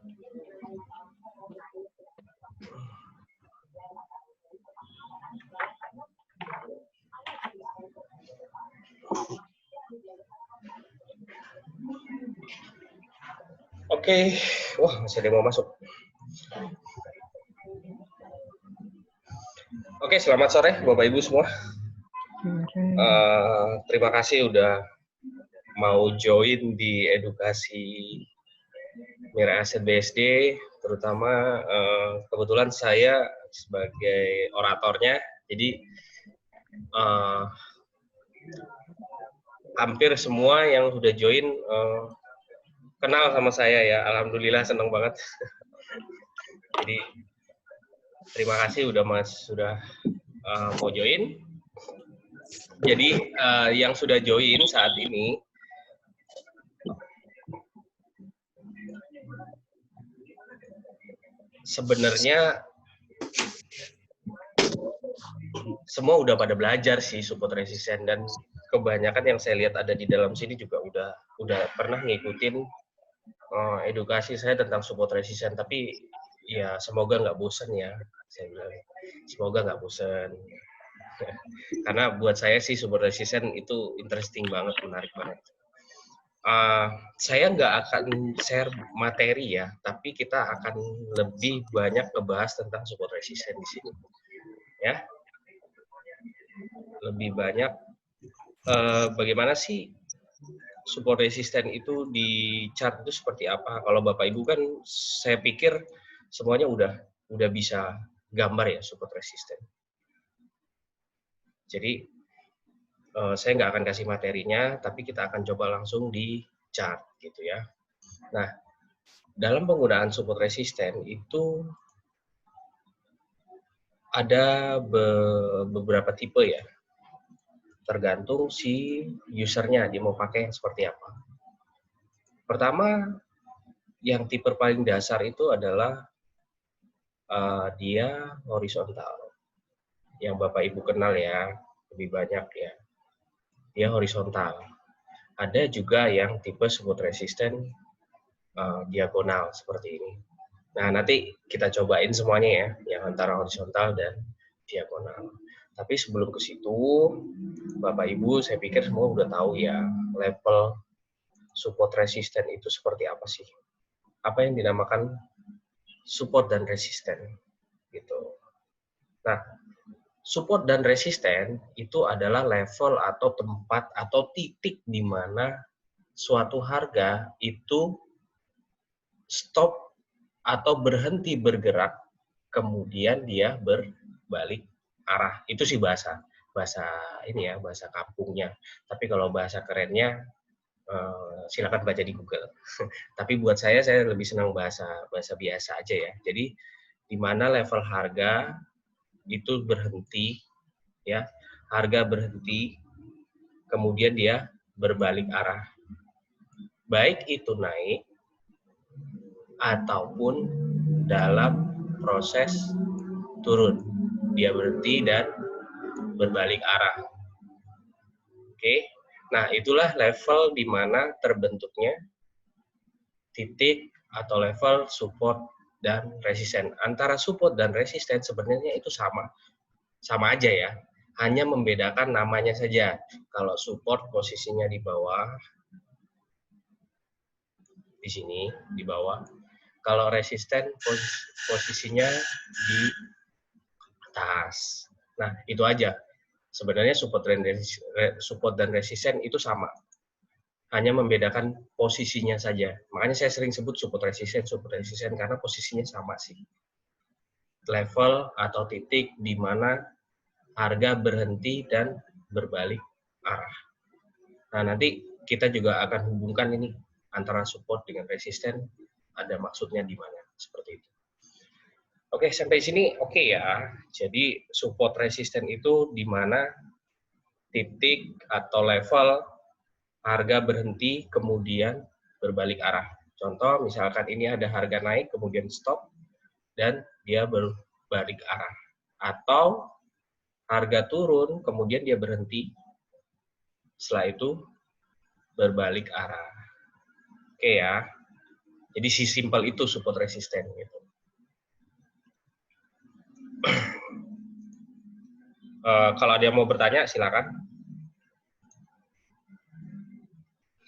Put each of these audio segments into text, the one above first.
Oke, wah masih ada yang mau masuk. Oke, selamat sore Bapak Ibu semua. Terima kasih udah mau join di edukasi Mira Aset BSD, terutama kebetulan saya sebagai oratornya, jadi hampir semua yang sudah join kenal sama saya ya, alhamdulillah senang banget. Jadi terima kasih udah sudah mau join. Jadi yang sudah join saat ini sebenarnya semua udah pada belajar sih support resisten, dan kebanyakan yang saya lihat ada di dalam sini juga udah pernah ngikutin edukasi saya tentang support resisten, tapi ya semoga nggak bosan ya, saya bilang semoga nggak bosan. Karena buat saya sih support resisten itu interesting banget, menarik banget. Saya nggak akan share materi ya, tapi kita akan lebih banyak ngebahas tentang support resisten di sini, ya. Lebih banyak bagaimana sih support resisten itu di chart itu seperti apa. Kalau Bapak Ibu kan saya pikir semuanya udah bisa gambar ya support resisten. Jadi saya nggak akan kasih materinya, tapi kita akan coba langsung di chart gitu ya. Nah, dalam penggunaan support resisten itu ada beberapa tipe ya, tergantung si usernya dia mau pakai yang seperti apa. Pertama, yang tipe paling dasar itu adalah dia horizontal. Yang Bapak Ibu kenal ya, lebih banyak ya. Dia horizontal. Ada juga yang tipe support resisten diagonal seperti ini. Nah, nanti kita cobain semuanya ya, yang antara horizontal dan diagonal. Tapi sebelum ke situ, Bapak Ibu saya pikir semua udah tahu ya, level support resisten itu seperti apa sih? Apa yang dinamakan support dan resisten gitu. Nah, support dan resisten itu adalah level atau tempat atau titik di mana suatu harga itu stop atau berhenti bergerak, kemudian dia berbalik arah. Itu sih bahasa ini ya, bahasa kampungnya. Tapi kalau bahasa kerennya silakan baca di Google. Tapi buat saya lebih senang bahasa biasa aja ya. Jadi di mana level harga itu berhenti ya, harga berhenti, kemudian dia berbalik arah. Baik itu naik ataupun dalam proses turun. Dia berhenti dan berbalik arah. Oke. Nah, itulah level di mana terbentuknya titik atau level support dan resisten. Antara support dan resisten sebenarnya itu sama aja ya. Hanya membedakan namanya saja. Kalau support posisinya di bawah, di sini, di bawah. Kalau resisten posisinya di atas. Nah, itu aja. Sebenarnya support dan resisten itu sama. Hanya membedakan posisinya saja. Makanya saya sering sebut support resisten karena posisinya sama sih. Level atau titik di mana harga berhenti dan berbalik arah. Nah, nanti kita juga akan hubungkan ini antara support dengan resisten, ada maksudnya di mana, seperti itu. Oke, sampai sini oke ya. Jadi support resisten itu di mana titik atau level harga berhenti kemudian berbalik arah. Contoh misalkan ini ada harga naik kemudian stop dan dia berbalik arah. Atau harga turun kemudian dia berhenti, setelah itu berbalik arah. Oke ya. Jadi si simpel itu support resisten gitu. Kalau ada yang mau bertanya silakan.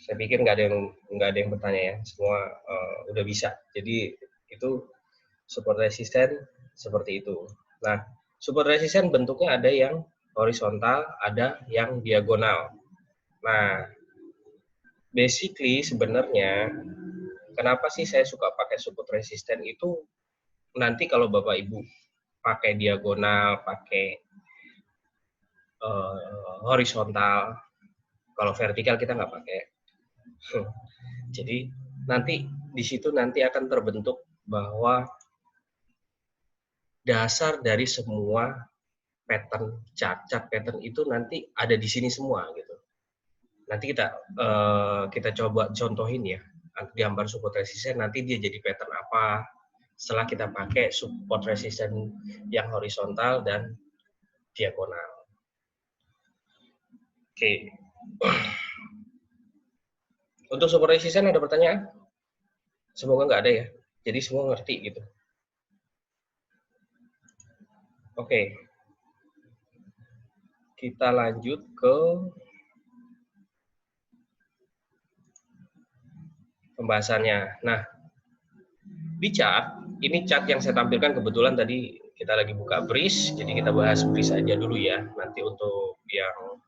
Saya pikir nggak ada yang bertanya ya, semua udah bisa. Jadi itu support resisten seperti itu. Nah, support resisten bentuknya ada yang horizontal, ada yang diagonal. Nah, basically sebenarnya kenapa sih saya suka pakai support resisten itu, nanti kalau Bapak Ibu pakai diagonal, pakai horizontal, kalau vertikal kita nggak pakai. Jadi nanti di situ nanti akan terbentuk bahwa dasar dari semua pattern chart pattern itu nanti ada di sini semua gitu. Nanti kita coba contohin ya, gambar support resisten nanti dia jadi pattern apa setelah kita pakai support resisten yang horizontal dan diagonal. Oke. Untuk support resisten ada pertanyaan? Semoga nggak ada ya. Jadi semua ngerti gitu. Oke. Kita lanjut ke pembahasannya. Nah, di chart, ini chart yang saya tampilkan kebetulan tadi kita lagi buka BRIS, jadi kita bahas BRIS aja dulu ya. Nanti untuk yang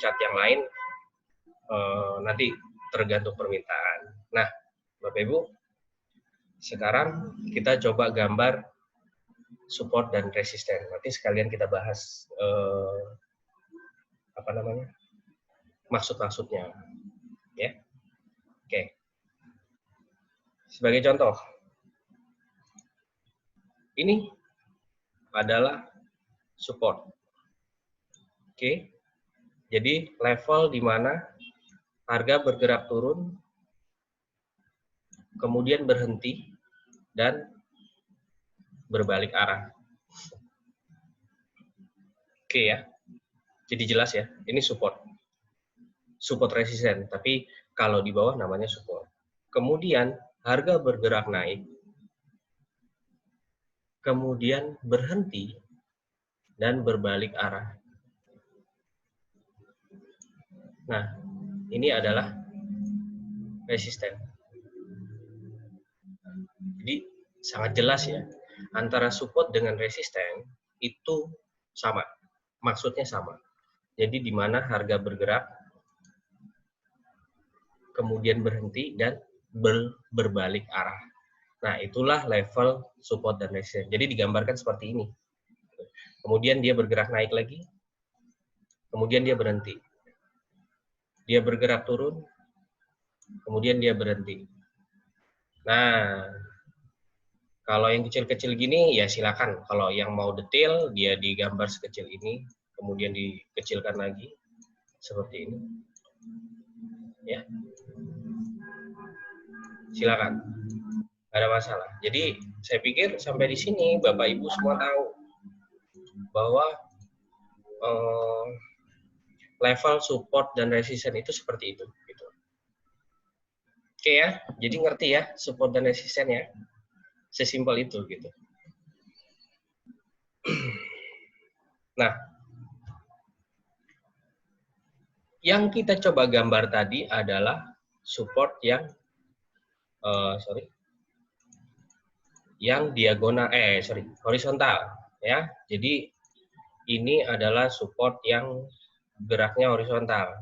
chart yang lain, nanti tergantung permintaan. Nah, Bapak Ibu, sekarang kita coba gambar support dan resisten. Nanti sekalian kita bahas maksud-maksudnya, ya. Oke. Sebagai contoh, ini adalah support. Oke. Jadi level di mana harga bergerak turun, kemudian berhenti, dan berbalik arah. Oke ya. Jadi jelas ya, ini support. Support resisten, tapi kalau di bawah namanya support. Kemudian harga bergerak naik, kemudian berhenti, dan berbalik arah. Nah, ini adalah resisten. Jadi sangat jelas ya, antara support dengan resisten itu sama, maksudnya sama. Jadi di mana harga bergerak, kemudian berhenti, dan berbalik arah. Nah, itulah level support dan resistance. Jadi digambarkan seperti ini. Kemudian dia bergerak naik lagi, kemudian dia berhenti. Dia bergerak turun, kemudian dia berhenti. Nah, kalau yang kecil-kecil gini, ya silakan. Kalau yang mau detail, dia digambar sekecil ini, kemudian dikecilkan lagi, seperti ini. Ya, silakan. Nggak ada masalah. Jadi saya pikir sampai di sini Bapak Ibu semua tahu bahwa level support dan resistance itu seperti itu. Gitu. Oke ya, jadi ngerti ya support dan resistance ya, sesimpel itu gitu. Nah, yang kita coba gambar tadi adalah support yang yang diagonal, horizontal ya. Jadi ini adalah support yang geraknya horizontal.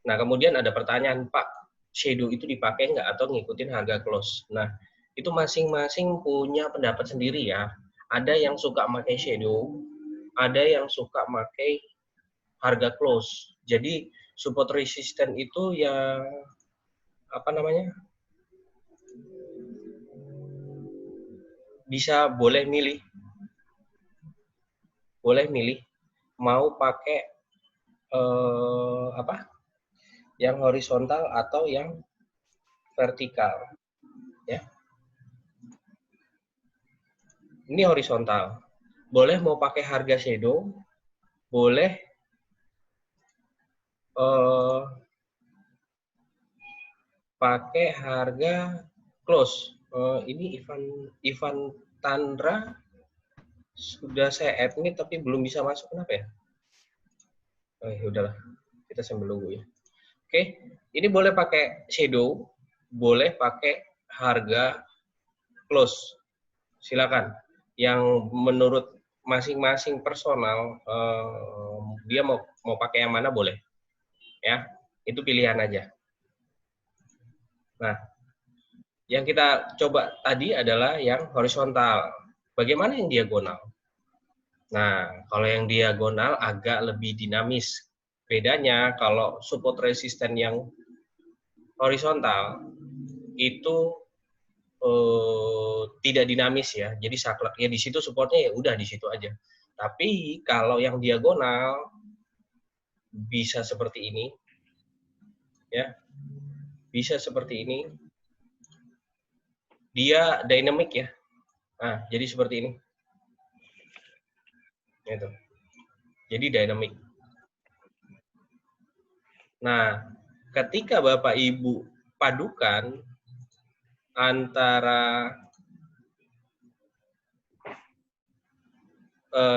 Nah, kemudian ada pertanyaan, Pak, shadow itu dipakai nggak atau ngikutin harga close? Nah, itu masing-masing punya pendapat sendiri ya. Ada yang suka pakai shadow, ada yang suka pakai harga close. Jadi support resistance itu ya bisa boleh milih mau pakai yang horizontal atau yang vertikal ya. Ini horizontal, boleh mau pakai harga shadow, boleh pakai harga close. Ini Ivan Tandra sudah saya admit tapi belum bisa masuk, kenapa ya? Udahlah, kita sambil nunggu ya. Oke, ini boleh pakai shadow, boleh pakai harga close. Silakan. Yang menurut masing-masing personal, dia mau pakai yang mana boleh. Ya, itu pilihan aja. Nah, yang kita coba tadi adalah yang horizontal. Bagaimana yang diagonal? Nah, kalau yang diagonal agak lebih dinamis. Bedanya kalau support resisten yang horizontal itu tidak dinamis ya. Jadi sakleknya di situ, supportnya ya udah di situ aja. Tapi kalau yang diagonal bisa seperti ini, ya, bisa seperti ini. Dia dynamic ya. Nah, jadi seperti ini. Gitu. Jadi dynamic. Nah, ketika Bapak Ibu padukan antara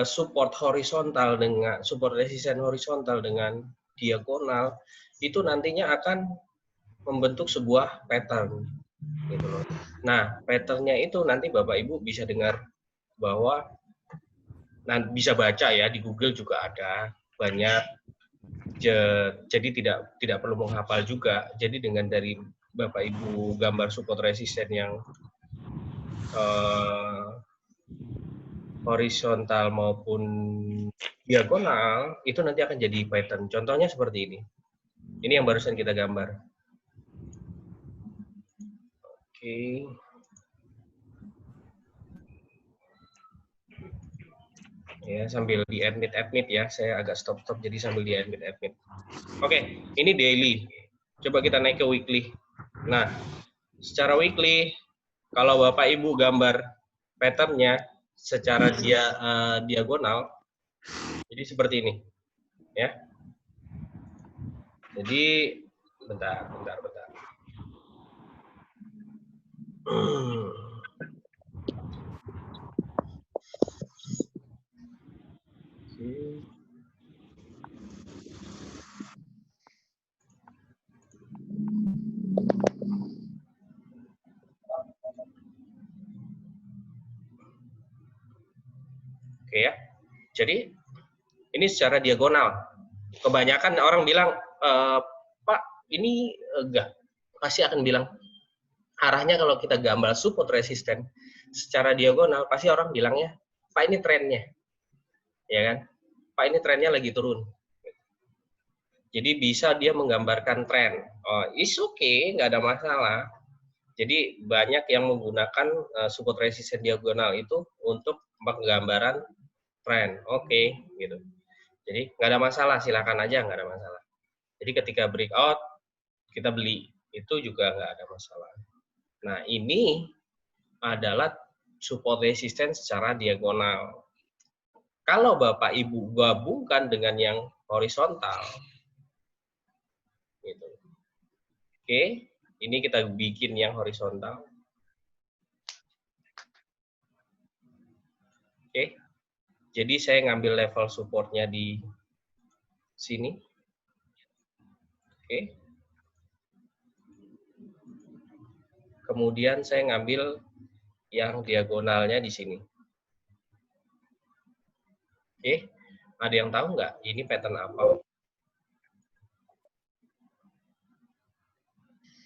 support horizontal dengan support resisten horizontal dengan diagonal, itu nantinya akan membentuk sebuah pattern gitu loh. Nah, patternnya itu nanti Bapak Ibu bisa dengar bahwa bisa baca ya, di Google juga ada banyak. Jadi tidak perlu menghafal juga. Jadi dengan dari Bapak Ibu gambar support resisten yang horizontal maupun diagonal, itu nanti akan jadi pattern. Contohnya seperti ini. Ini yang barusan kita gambar. Oke. Ya, sambil di admit ya. Saya agak stop jadi sambil di admit. Oke, ini daily. Coba kita naik ke weekly. Nah, secara weekly, kalau Bapak Ibu gambar patternnya secara diagonal, jadi seperti ini, ya. Jadi, bentar. Oke ya. Jadi ini secara diagonal. Kebanyakan orang bilang, Pak, ini enggak. Pasti akan bilang, arahnya kalau kita gambar support resisten secara diagonal, pasti orang bilangnya, Pak ini trennya. Ya kan? Pak ini trennya lagi turun. Jadi bisa dia menggambarkan tren. Oh, is okay, nggak ada masalah. Jadi banyak yang menggunakan support resisten diagonal itu untuk penggambaran tren. Oke, gitu. Jadi nggak ada masalah, silakan aja, nggak ada masalah. Jadi ketika breakout kita beli, itu juga nggak ada masalah. Nah, ini adalah support resisten secara diagonal. Kalau Bapak Ibu gabungkan dengan yang horizontal, gitu. Oke, ini kita bikin yang horizontal. Oke, jadi saya ngambil level supportnya di sini. Oke. Kemudian saya ngambil yang diagonalnya di sini. Oke, ada yang tahu nggak ini pattern apa?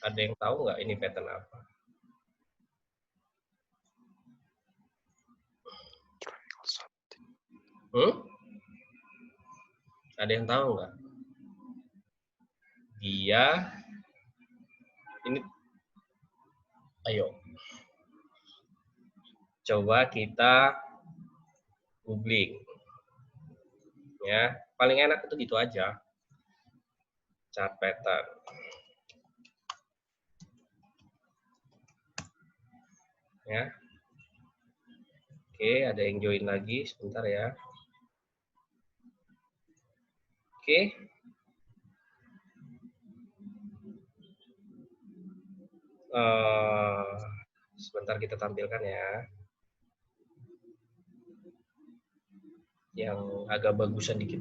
Ada yang tahu nggak ini pattern apa? Ada yang tahu nggak? Dia ini, ayo, coba kita googling, ya. Paling enak itu gitu aja, chart pattern. Ya. Oke, ada yang join lagi, sebentar ya. Oke. Sebentar kita tampilkan ya. Yang agak bagusan dikit.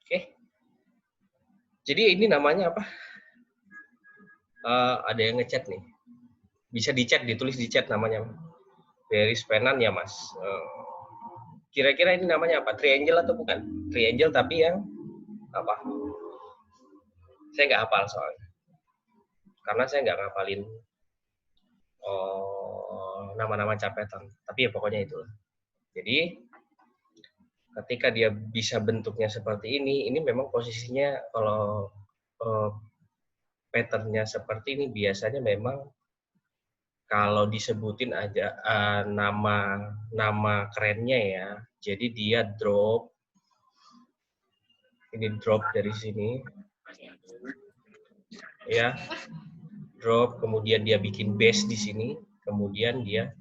Oke. Jadi ini namanya apa? Ada yang ngechat nih. Bisa dichat, ditulis di chat namanya. Beris penan ya Mas. Kira-kira ini namanya apa? Triangle atau bukan? Triangle tapi yang apa? Saya nggak hafal soalnya. Karena saya nggak ngapalin nama-nama capetan. Tapi ya pokoknya itulah. Jadi ketika dia bisa bentuknya seperti ini memang posisinya kalau patternnya seperti ini biasanya memang kalau disebutin aja nama kerennya ya. Jadi dia drop, ini drop dari sini, ya, drop, kemudian dia bikin base di sini, kemudian dia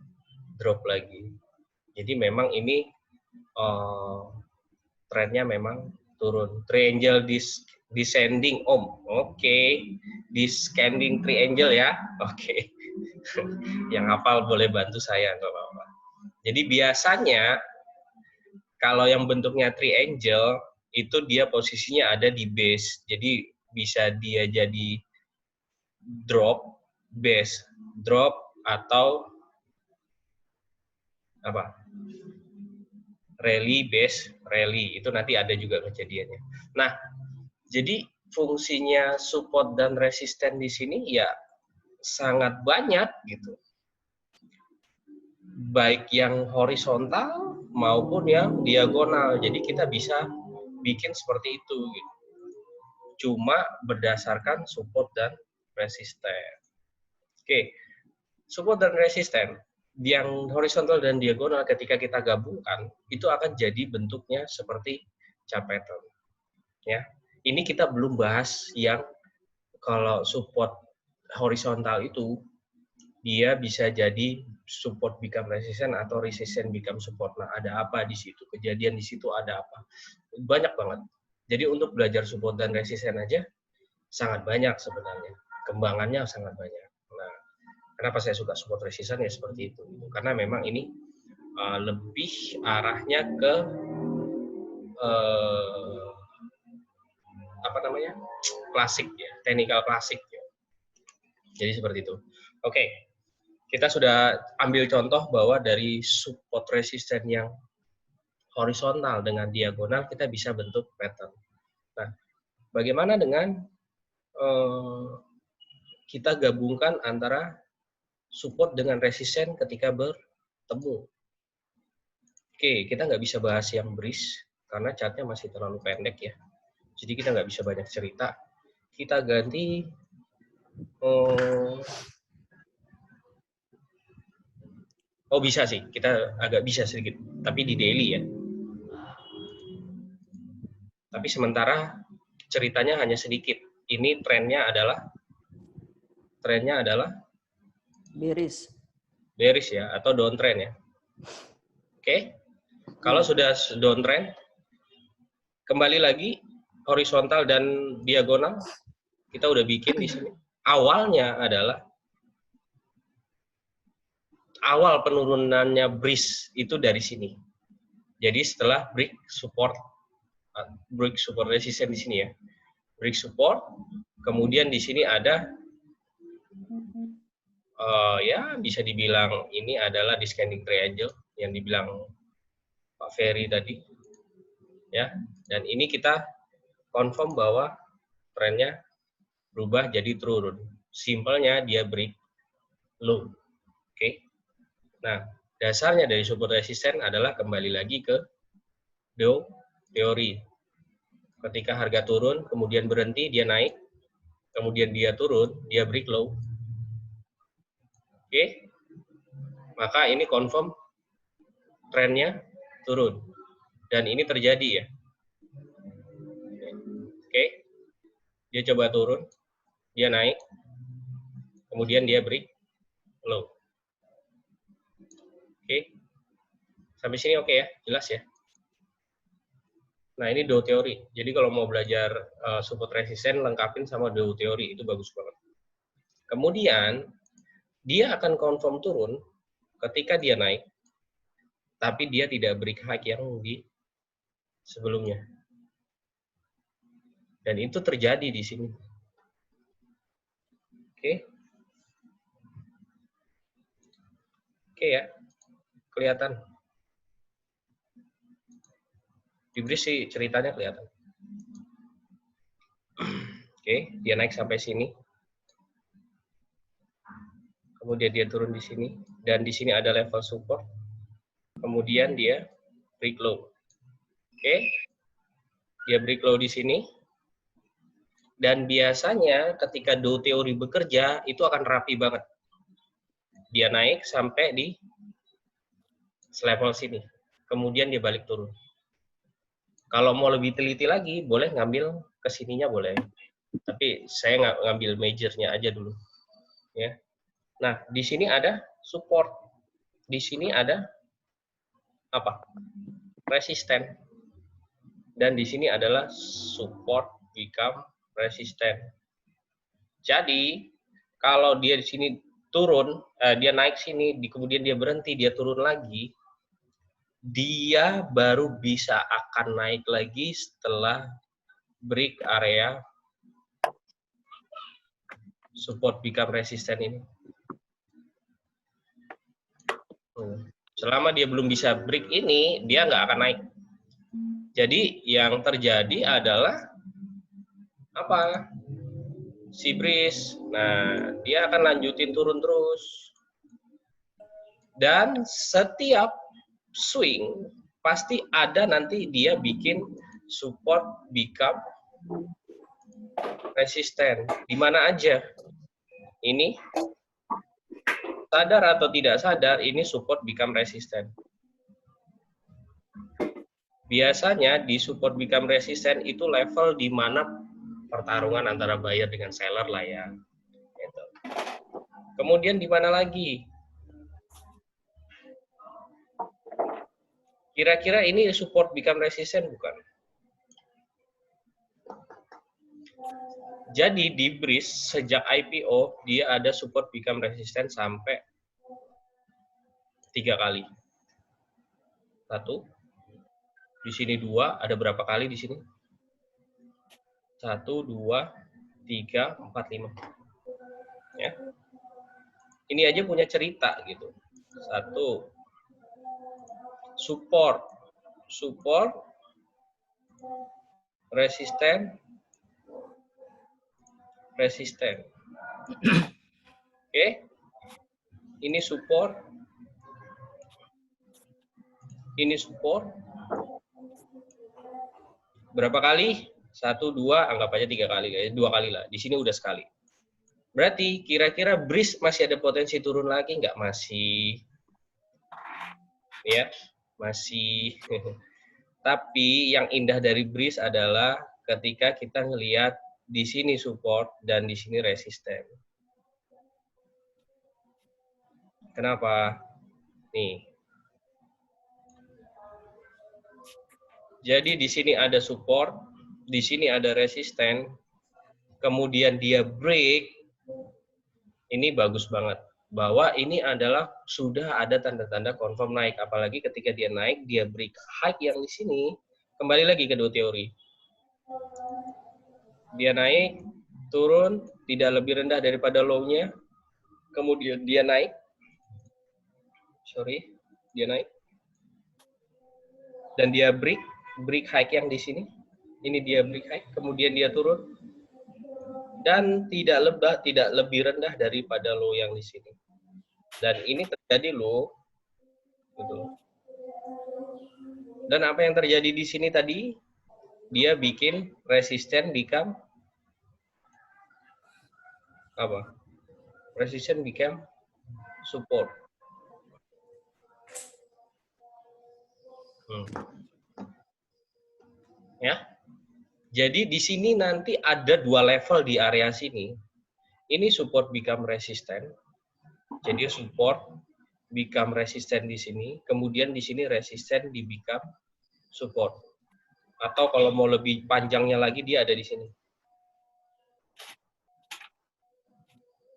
drop lagi. Jadi memang ini trennya memang turun. Triangle descending Om. Oke. Descending triangle ya. Oke. Yang hafal boleh bantu saya, nggak apa-apa. Jadi biasanya kalau yang bentuknya triangle itu dia posisinya ada di base. Jadi bisa dia jadi drop, base, drop, atau apa? Rally, base, rally. Itu nanti ada juga kejadiannya. Nah, jadi fungsinya support dan resisten di sini ya sangat banyak gitu. Baik yang horizontal maupun yang diagonal. Jadi kita bisa bikin seperti itu gitu. Cuma berdasarkan support dan resisten. Oke, support dan resisten yang horizontal dan diagonal ketika kita gabungkan itu akan jadi bentuknya seperti capeton. Ya, ini kita belum bahas yang kalau support horizontal itu dia bisa jadi support become resistant atau resistant become support. Nah, ada apa di situ? Kejadian di situ ada apa? Banyak banget. Jadi untuk belajar support dan resisten aja sangat banyak sebenarnya. Kembangannya sangat banyak. Nah, kenapa saya suka support resistant ya seperti itu. Karena memang ini lebih arahnya ke apa namanya? Klasik ya, teknikal klasik ya. Jadi seperti itu. Oke. Kita sudah ambil contoh bahwa dari support resisten yang horizontal dengan diagonal kita bisa bentuk pattern. Nah, bagaimana dengan kita gabungkan antara support dengan resisten ketika bertemu? Oke, kita nggak bisa bahas yang bridge karena chartnya masih terlalu pendek ya. Jadi kita nggak bisa banyak cerita. Kita ganti oh bisa sih, kita agak bisa sedikit, tapi di daily ya. Tapi sementara ceritanya hanya sedikit. Ini trennya adalah bearish ya, atau downtrend ya. Oke. Kalau sudah downtrend, kembali lagi horizontal dan diagonal kita udah bikin di sini. Awalnya adalah awal penurunannya breach itu dari sini. Jadi setelah break support resistance di sini ya. Break support, kemudian di sini ada ya bisa dibilang ini adalah descending triangle yang dibilang Pak Ferry tadi. Ya, dan ini kita confirm bahwa trennya berubah jadi turun. Simpelnya dia break low. Oke. Nah, dasarnya dari support resisten adalah kembali lagi ke Dow teori. Ketika harga turun, kemudian berhenti, dia naik, kemudian dia turun, dia break low. Oke. Maka ini confirm trennya turun. Dan ini terjadi ya. Oke. Dia coba turun, dia naik, kemudian dia break low. Oke. Sampai sini oke ya, jelas ya. Nah, ini Dow teori. Jadi kalau mau belajar support resisten, lengkapin sama Dow teori, itu bagus banget. Kemudian, dia akan confirm turun ketika dia naik, tapi dia tidak break high yang di sebelumnya. Dan itu terjadi di sini. Oke. Oke ya, kelihatan. Di bridge sih ceritanya kelihatan. Oke, dia naik sampai sini. Kemudian dia turun di sini. Dan di sini ada level support. Kemudian dia break low. Oke. Dia break low di sini. Dan biasanya ketika Dow teori bekerja, itu akan rapi banget. Dia naik sampai di level sini. Kemudian dia balik turun. Kalau mau lebih teliti lagi, boleh ngambil ke sininya boleh. Tapi saya nggak ngambil majornya aja dulu. Ya. Nah, di sini ada support. Di sini ada apa? Resisten. Dan di sini adalah support become resisten. Jadi, kalau dia di sini turun, dia naik sini, kemudian dia berhenti, dia turun lagi, dia baru bisa akan naik lagi setelah break area support become resisten ini. Selama dia belum bisa break ini, dia nggak akan naik. Jadi yang terjadi adalah apa? Si breeze. Nah, dia akan lanjutin turun terus. Dan setiap swing pasti ada nanti dia bikin support become resisten. Di mana aja? Ini sadar atau tidak sadar, ini support become resisten. Biasanya di support become resisten itu level di mana pertarungan antara buyer dengan seller lah ya. Gitu. Kemudian di mana lagi? Kira-kira ini support become resisten bukan? Jadi di breeze sejak IPO dia ada support become resisten sampai 3 kali. 1, di sini 2, ada berapa kali di sini? 1, 2, 3, 4, 5. Ya. Ini aja punya cerita gitu. 1, support, resisten. Oke. Ini support. Ini support. Berapa kali? 1, 2, anggap aja 3 kali. 2 kali lah. Di sini udah sekali. Berarti kira-kira breeze masih ada potensi turun lagi nggak? Masih. Ya, masih. Tapi yang indah dari breeze adalah ketika kita ngelihat di sini support dan di sini resisten. Kenapa? Nih. Jadi di sini ada support, di sini ada resisten, kemudian dia break. Ini bagus banget. Bahwa ini adalah sudah ada tanda-tanda confirm naik. Apalagi ketika dia naik, dia break high yang di sini. Kembali lagi ke Dow teori. Dia naik, turun, tidak lebih rendah daripada low-nya. Kemudian dia naik. Dia naik. Dan dia break high yang di sini. Ini dia break high, kemudian dia turun. Dan tidak lebih rendah daripada low yang di sini. Dan ini terjadi low. Gitu. Dan apa yang terjadi di sini tadi? Dia bikin resisten become apa? Resisten become support. Ya. Jadi di sini nanti ada 2 level di area sini. Ini support become resistant. Jadi support become resistant di sini, kemudian di sini resistant di become support. Atau kalau mau lebih panjangnya lagi dia ada di sini.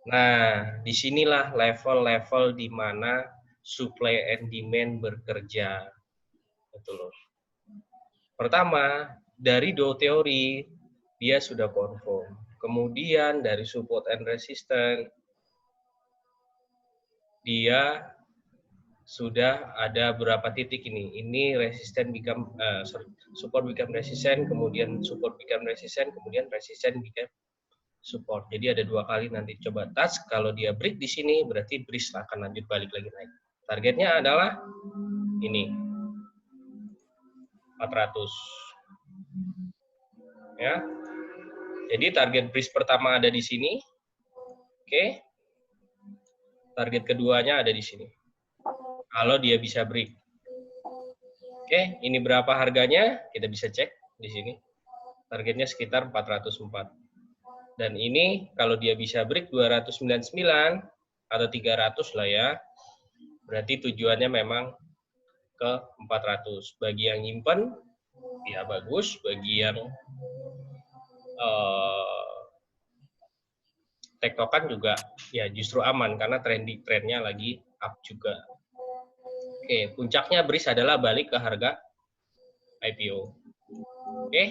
Nah, disinilah level-level di mana supply and demand bekerja. Betul loh. Pertama, dari dua teori dia sudah confirm. Kemudian dari support and resistance dia sudah ada berapa titik ini. Ini resisten become support become resistant, kemudian support become resistant, kemudian resistant become support. Jadi ada 2 kali nanti coba touch. Kalau dia break di sini berarti breeze akan lanjut balik lagi naik. Targetnya adalah ini 400. Ya. Jadi target breeze pertama ada di sini. Oke. Target keduanya ada di sini. Kalau dia bisa break. Oke, ini berapa harganya? Kita bisa cek di sini. Targetnya sekitar 404. Dan ini kalau dia bisa break 299 atau 300 lah ya. Berarti tujuannya memang ke 400. Bagi yang nyimpen ya bagus, bagi yang tektokan juga ya justru aman karena trennya lagi up juga. Oke, puncaknya breeze adalah balik ke harga IPO. Oke.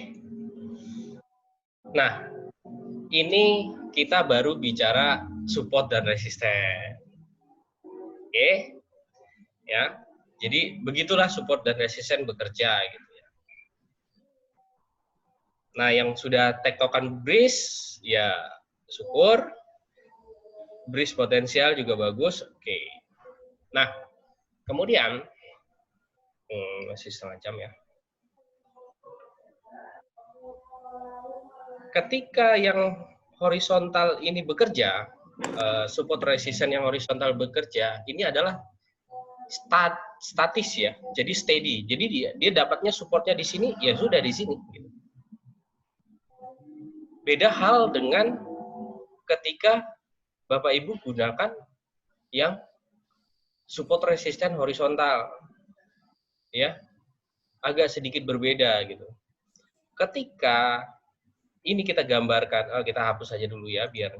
Nah, ini kita baru bicara support dan resisten. Oke. Ya. Jadi begitulah support dan resisten bekerja gitu ya. Nah, yang sudah tektokan breeze ya syukur. Breeze potensial juga bagus. Oke. Nah, kemudian masih setengah jam ya. Ketika yang horizontal ini bekerja, support resistance yang horizontal bekerja, ini adalah statis ya, jadi steady. Jadi dia dapatnya supportnya di sini, ya sudah di sini. Gitu. Beda hal dengan ketika Bapak Ibu gunakan yang support resisten horizontal, ya agak sedikit berbeda gitu. Ketika ini kita gambarkan, kita hapus aja dulu ya biar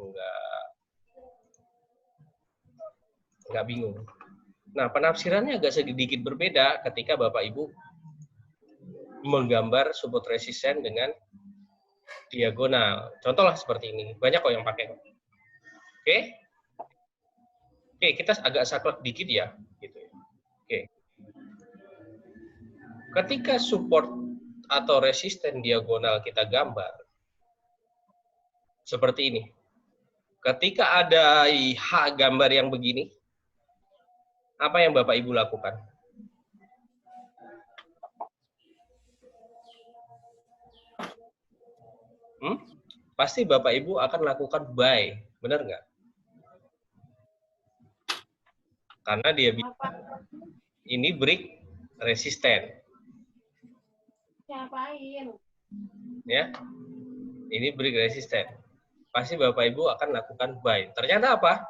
nggak bingung. Nah, penafsirannya agak sedikit berbeda ketika Bapak Ibu menggambar support resisten dengan diagonal. Contohlah seperti ini. Banyak kok yang pakai. Oke? Oke, kita agak saklek dikit ya. Gitu. Oke. Ketika support atau resisten diagonal kita gambar, seperti ini. Ketika ada gambar yang begini, apa yang Bapak Ibu lakukan? Pasti Bapak Ibu akan lakukan buy, benar nggak? Karena dia bisa ini break resisten. Ya, ini break resisten. Pasti Bapak Ibu akan lakukan buy. Ternyata apa?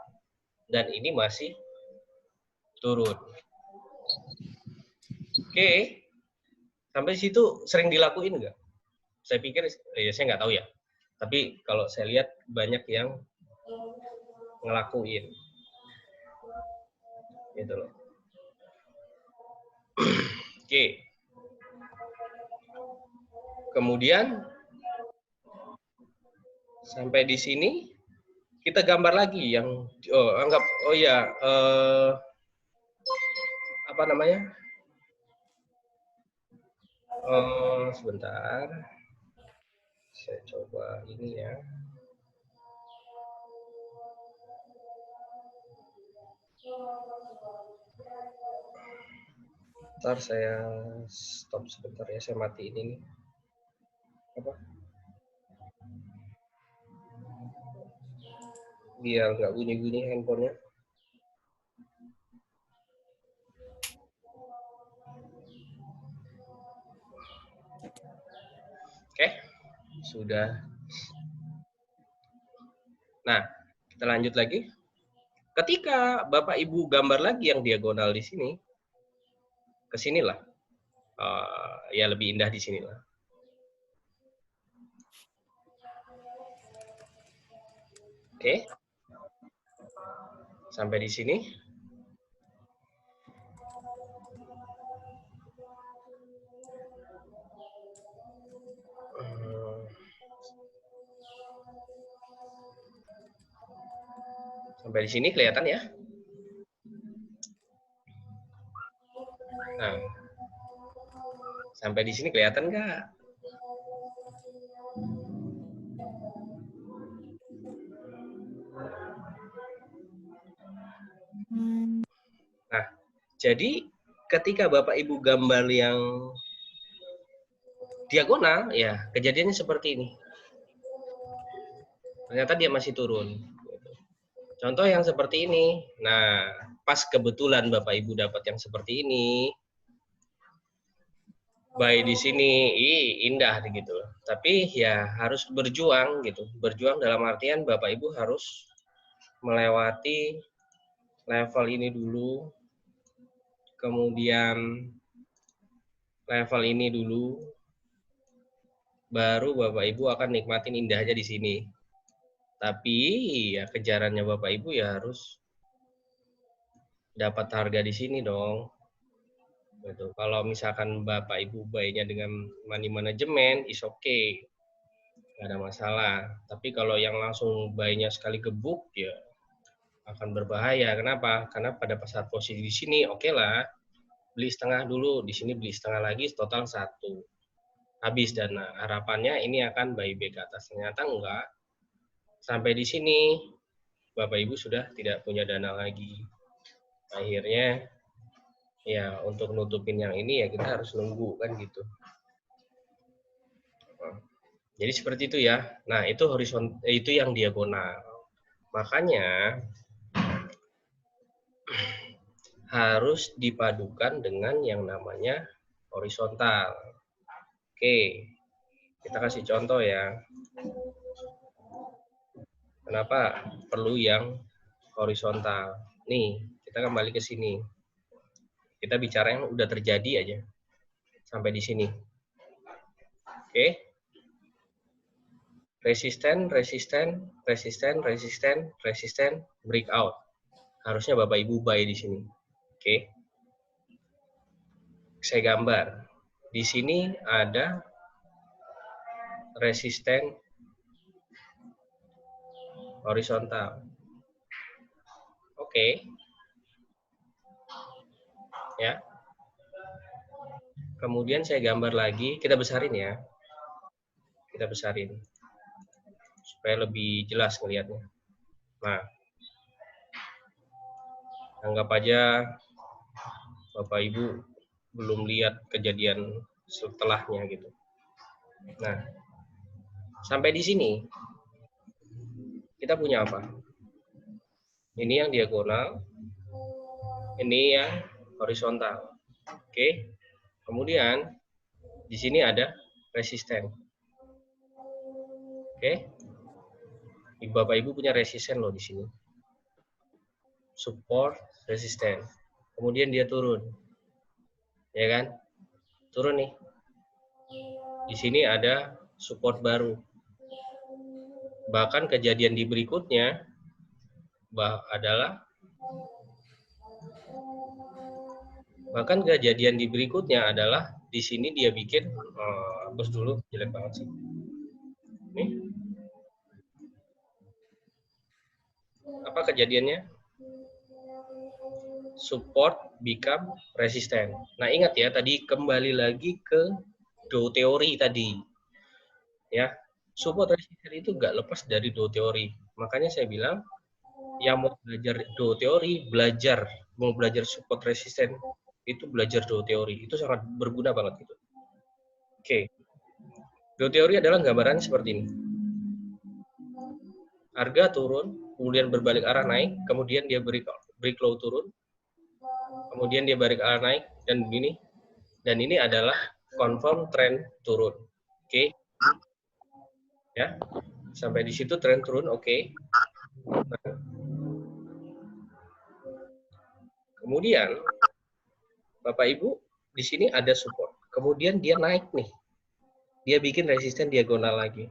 Dan ini masih turun. Oke, sampai situ sering dilakuin nggak? Saya pikir, saya nggak tahu ya. Tapi kalau saya lihat banyak yang ngelakuin, gitu loh. Oke. Kemudian sampai di sini kita gambar lagi yang apa namanya? Sebentar. Saya coba ini ya. Ntar saya stop sebentar ya, saya matiin ini. Apa? Biar nggak bunyi-bunyi handphonenya. Oke. sudah. Nah, kita lanjut lagi. Ketika Bapak Ibu gambar lagi yang diagonal di sini, ke sinilah. Ya lebih indah di sinilah. Oke. Sampai di sini. Sampai di sini kelihatan ya? Nah, sampai di sini kelihatan nggak? Nah, jadi ketika Bapak Ibu gambar yang diagonal, ya kejadiannya seperti ini. Ternyata dia masih turun. Contoh yang seperti ini. Nah, pas kebetulan Bapak Ibu dapat yang seperti ini, baik di sini, indah gitu. Tapi ya harus berjuang gitu. Berjuang dalam artian Bapak Ibu harus melewati level ini dulu, kemudian level ini dulu, baru Bapak Ibu akan nikmatin indahnya di sini. Tapi ya kejarannya Bapak Ibu ya harus dapat harga di sini dong. Gitu. Kalau misalkan Bapak Ibu bayinya dengan money management, is okay. Nggak ada masalah. Tapi kalau yang langsung bayinya sekali gebuk, ya akan berbahaya. Kenapa? Karena pada saat posisi di sini, oke lah, beli setengah dulu, di sini beli setengah lagi, total 1. Habis dana. Harapannya ini akan buy back ke atas. Ternyata enggak. Sampai di sini, Bapak Ibu sudah tidak punya dana lagi. Akhirnya, ya untuk nutupin yang ini ya kita harus nunggu kan gitu. Jadi seperti itu ya. Nah, itu itu yang diagonal. Makanya harus dipadukan dengan yang namanya horizontal. Oke. Kita kasih contoh ya. Kenapa perlu yang horizontal? Nih, kita kembali ke sini. Kita bicara yang udah terjadi aja. Sampai di sini. Oke. Resisten, resisten, resisten, resisten, resisten, breakout. Harusnya Bapak Ibu buy di sini. Oke. Saya gambar. Di sini ada resisten horizontal. Oke. Ya. Kemudian saya gambar lagi, kita besarin ya. Kita besarin. Supaya lebih jelas ngelihatnya. Nah, anggap aja Bapak Ibu belum lihat kejadian setelahnya gitu. Nah, sampai di sini kita punya apa? Ini yang diagonal, ini yang horizontal. Oke. Kemudian di sini ada resisten. Oke. Bapak Ibu punya resisten loh di sini. Support, resisten. Kemudian dia turun. Ya kan? Turun nih. Di sini ada support baru. Bahkan kejadian di berikutnya adalah di sini dia bikin hapus dulu, jelek banget sih. Nih. Apa kejadiannya? Support become resistant. Nah, ingat ya, tadi kembali lagi ke do teori tadi. Ya, support resistant itu nggak lepas dari do teori. Makanya saya bilang, yang mau belajar do teori, mau belajar support resistant, itu belajar do teori. Itu sangat berguna banget gitu. Oke. Do teori adalah gambarannya seperti ini. Harga turun, kemudian berbalik arah naik, kemudian dia break low turun, kemudian dia balik arah naik, dan begini. Dan ini adalah confirm trend turun. Oke. Ya, sampai di situ tren turun, oke. Nah, kemudian Bapak Ibu di sini ada support. Kemudian dia naik nih. Dia bikin resisten diagonal lagi.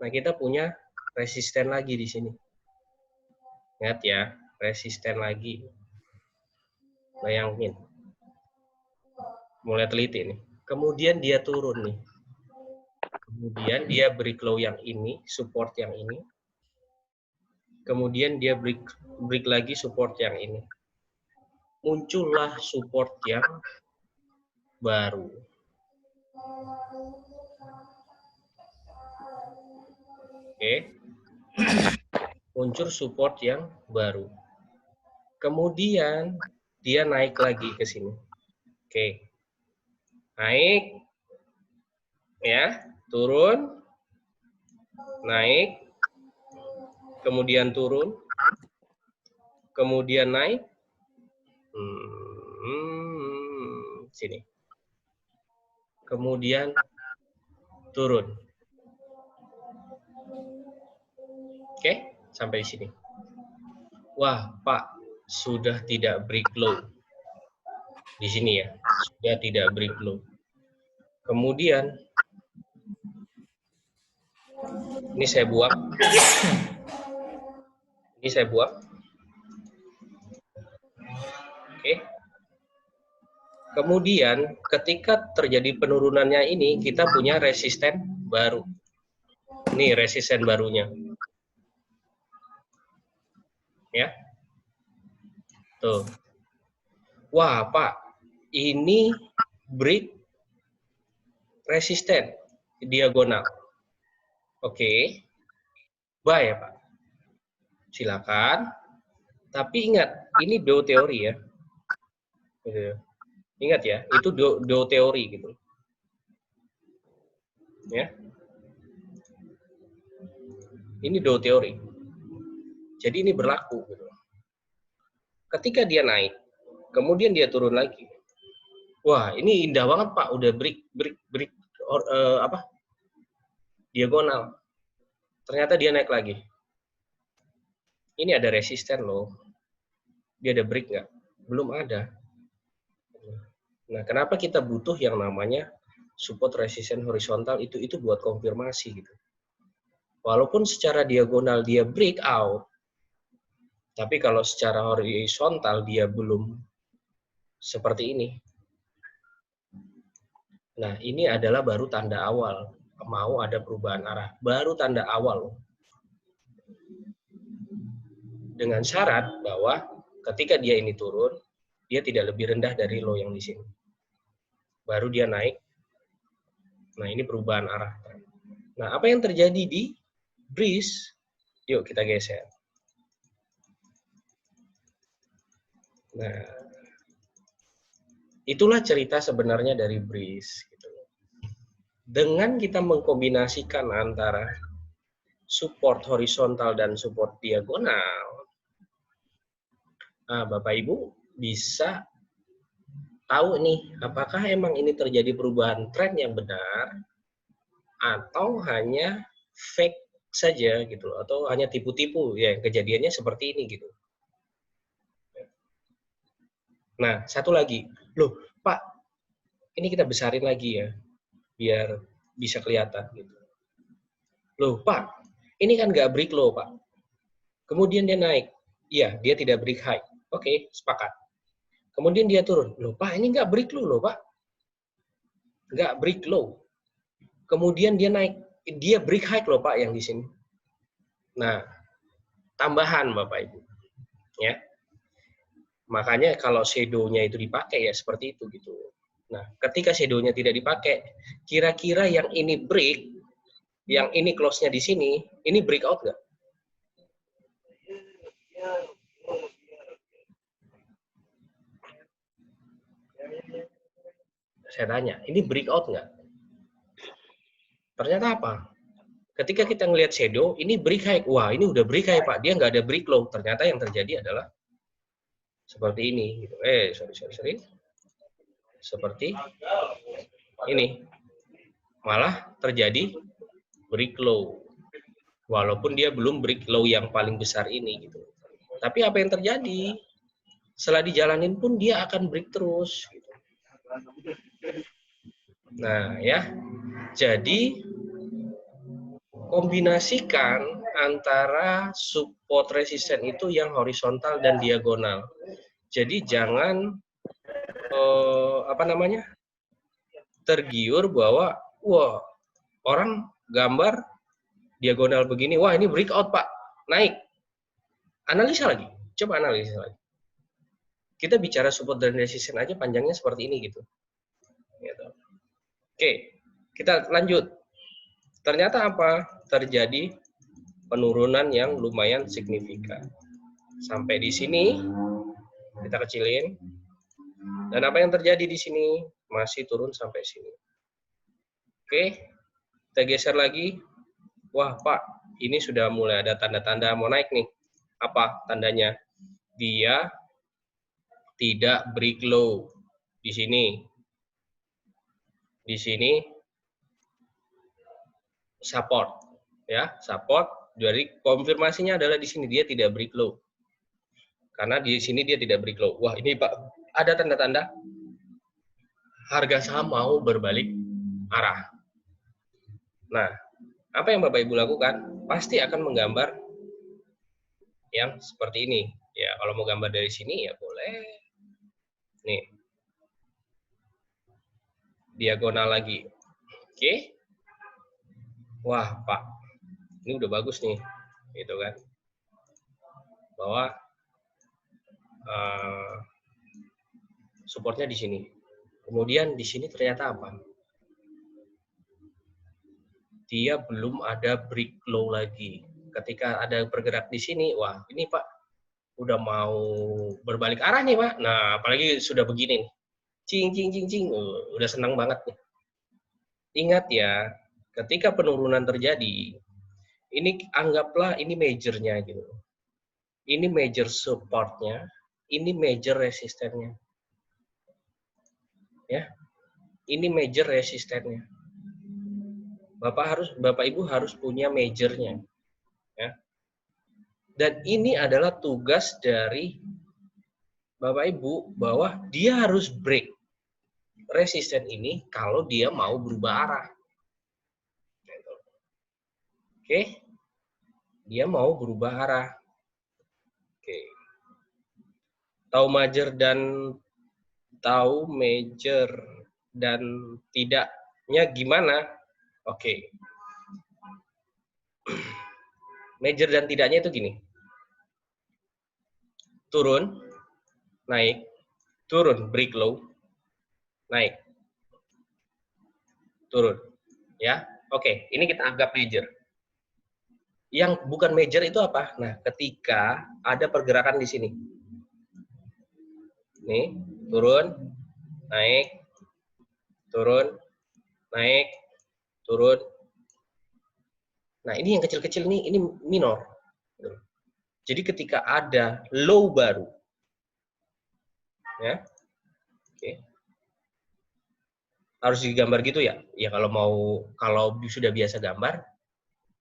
Nah, kita punya resisten lagi di sini. Ingat ya, resisten lagi. Bayangin. Mulai teliti nih. Kemudian dia turun nih. Kemudian dia break low yang ini, support yang ini. Kemudian dia break lagi support yang ini. Muncullah support yang baru. Oke. Muncul support yang baru. Kemudian dia naik lagi ke sini. Oke. Naik. Ya, turun. Naik. Kemudian turun. Kemudian naik. Sini. Kemudian turun. Oke, sampai di sini. Wah, Pak, sudah tidak break low. Di sini ya, sudah tidak break low. Kemudian, ini saya buang. Ini saya buang. Oke. Kemudian, ketika terjadi penurunannya ini, kita punya resisten baru. Ini resisten barunya. Ya. Tuh. Wah, Pak, ini break resisten diagonal. Oke. Buy ya, Pak. Silakan. Tapi ingat, ini Dow teori ya. Gitu. Ingat ya, itu Dow teori gitu. Ya. Ini Dow teori. Jadi ini berlaku gitu. Ketika dia naik, kemudian dia turun lagi. Wah, ini indah banget Pak, udah break diagonal. Ternyata dia naik lagi. Ini ada resisten loh. Dia ada break nggak? Belum ada. Nah, kenapa kita butuh yang namanya support resisten horizontal itu buat konfirmasi gitu. Walaupun secara diagonal dia breakout, tapi kalau secara horizontal dia belum seperti ini. Nah, ini adalah baru tanda awal mau ada perubahan arah. Baru tanda awal. Dengan syarat bahwa ketika dia ini turun, dia tidak lebih rendah dari low yang di sini. Baru dia naik. Nah, ini perubahan arah. Nah, apa yang terjadi di breeze? Yuk kita geser. Nah, itulah cerita sebenarnya dari breeze. Gitu. Dengan kita mengkombinasikan antara support horizontal dan support diagonal, nah, Bapak Ibu bisa tahu nih, apakah emang ini terjadi perubahan tren yang benar atau hanya fake saja gitu, atau hanya tipu-tipu ya, kejadiannya seperti ini gitu. Nah, satu lagi, loh Pak, ini kita besarin lagi ya, biar bisa kelihatan gitu. Loh Pak, ini kan nggak break low Pak. Kemudian dia naik, iya dia tidak break high. Oke, sepakat. Kemudian dia turun, loh Pak ini nggak break low loh Pak. Nggak break low. Kemudian dia naik, dia break high loh Pak yang di sini. Nah, tambahan Bapak Ibu. Ya. Makanya kalau shadow-nya itu dipakai ya seperti itu gitu. Nah, ketika shadow-nya tidak dipakai, kira-kira yang ini break, yang ini close-nya di sini, ini breakout nggak? Saya tanya, ini breakout nggak? Ternyata apa? Ketika kita ngelihat shadow, ini break high. Wah, ini udah break high, Pak. Dia nggak ada break low. Ternyata yang terjadi adalah seperti ini. Gitu. Sorry. Seperti ini. Malah terjadi break low. Walaupun dia belum break low yang paling besar ini gitu. Tapi apa yang terjadi? Setelah dijalanin pun dia akan break terus gitu. Nah, ya. Jadi kombinasikan antara support resisten itu yang horizontal dan diagonal. Jadi jangan tergiur bahwa wah, orang gambar diagonal begini, wah ini breakout Pak, naik. Analisa lagi, coba analisa lagi. Kita bicara support dan resisten aja panjangnya seperti ini gitu. Oke, kita lanjut. Ternyata apa? Terjadi penurunan yang lumayan signifikan. Sampai di sini kita kecilin. Dan apa yang terjadi di sini? Masih turun sampai sini. Oke, kita geser lagi. Wah, Pak, ini sudah mulai ada tanda-tanda mau naik nih. Apa tandanya? Dia tidak break low di sini. Di sini support, ya, support. Jadi konfirmasinya adalah di sini dia tidak break low. Karena di sini dia tidak break low. Wah, ini Pak, ada tanda-tanda harga saham mau berbalik arah. Nah, apa yang Bapak Ibu lakukan? Pasti akan menggambar yang seperti ini. Ya, kalau mau gambar dari sini ya boleh. Nih. Diagonal lagi. Oke. Wah, Pak. Ini udah bagus nih. Gitu kan. Bahwa supportnya di sini. Kemudian di sini ternyata apa? Dia belum ada break low lagi. Ketika ada bergerak di sini, wah ini Pak, udah mau berbalik arah nih Pak. Nah, apalagi sudah begini nih. Cing, cing, cing, cing. Udah senang banget nih. Ingat ya, ketika penurunan terjadi, ini anggaplah ini majornya gitu. Ini major supportnya, ini major resistennya. Ya, ini major resistennya. Bapak Ibu harus punya majornya. Ya. Dan ini adalah tugas dari Bapak Ibu bahwa dia harus break resisten ini kalau dia mau berubah arah. Oke, dia mau berubah arah. Oke, tahu major dan tidaknya gimana? Oke, major dan tidaknya itu gini, turun, naik, turun, break low, naik, turun, ya. Oke, ini kita anggap major. Yang bukan major itu apa? Nah, ketika ada pergerakan di sini. Nih, turun, naik, turun, naik, turun. Nah, ini yang kecil-kecil nih, ini minor. Jadi ketika ada low baru, ya, oke, harus digambar gitu ya. Ya kalau sudah biasa gambar,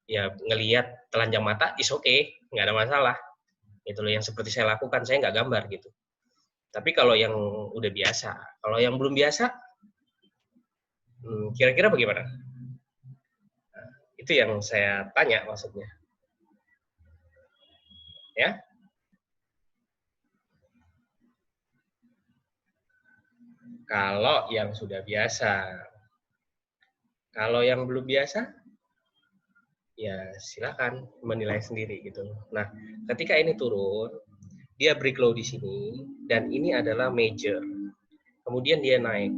ya ngelihat telanjang mata is okay, nggak ada masalah. Itu loh yang seperti saya lakukan, saya nggak gambar gitu. Tapi kalau yang udah biasa, kalau yang belum biasa, kira-kira bagaimana? Nah, itu yang saya tanya maksudnya. Ya. Kalau yang sudah biasa. Kalau yang belum biasa, ya silakan menilai sendiri gitu. Nah, ketika ini turun, dia break low di sini dan ini adalah major. Kemudian dia naik.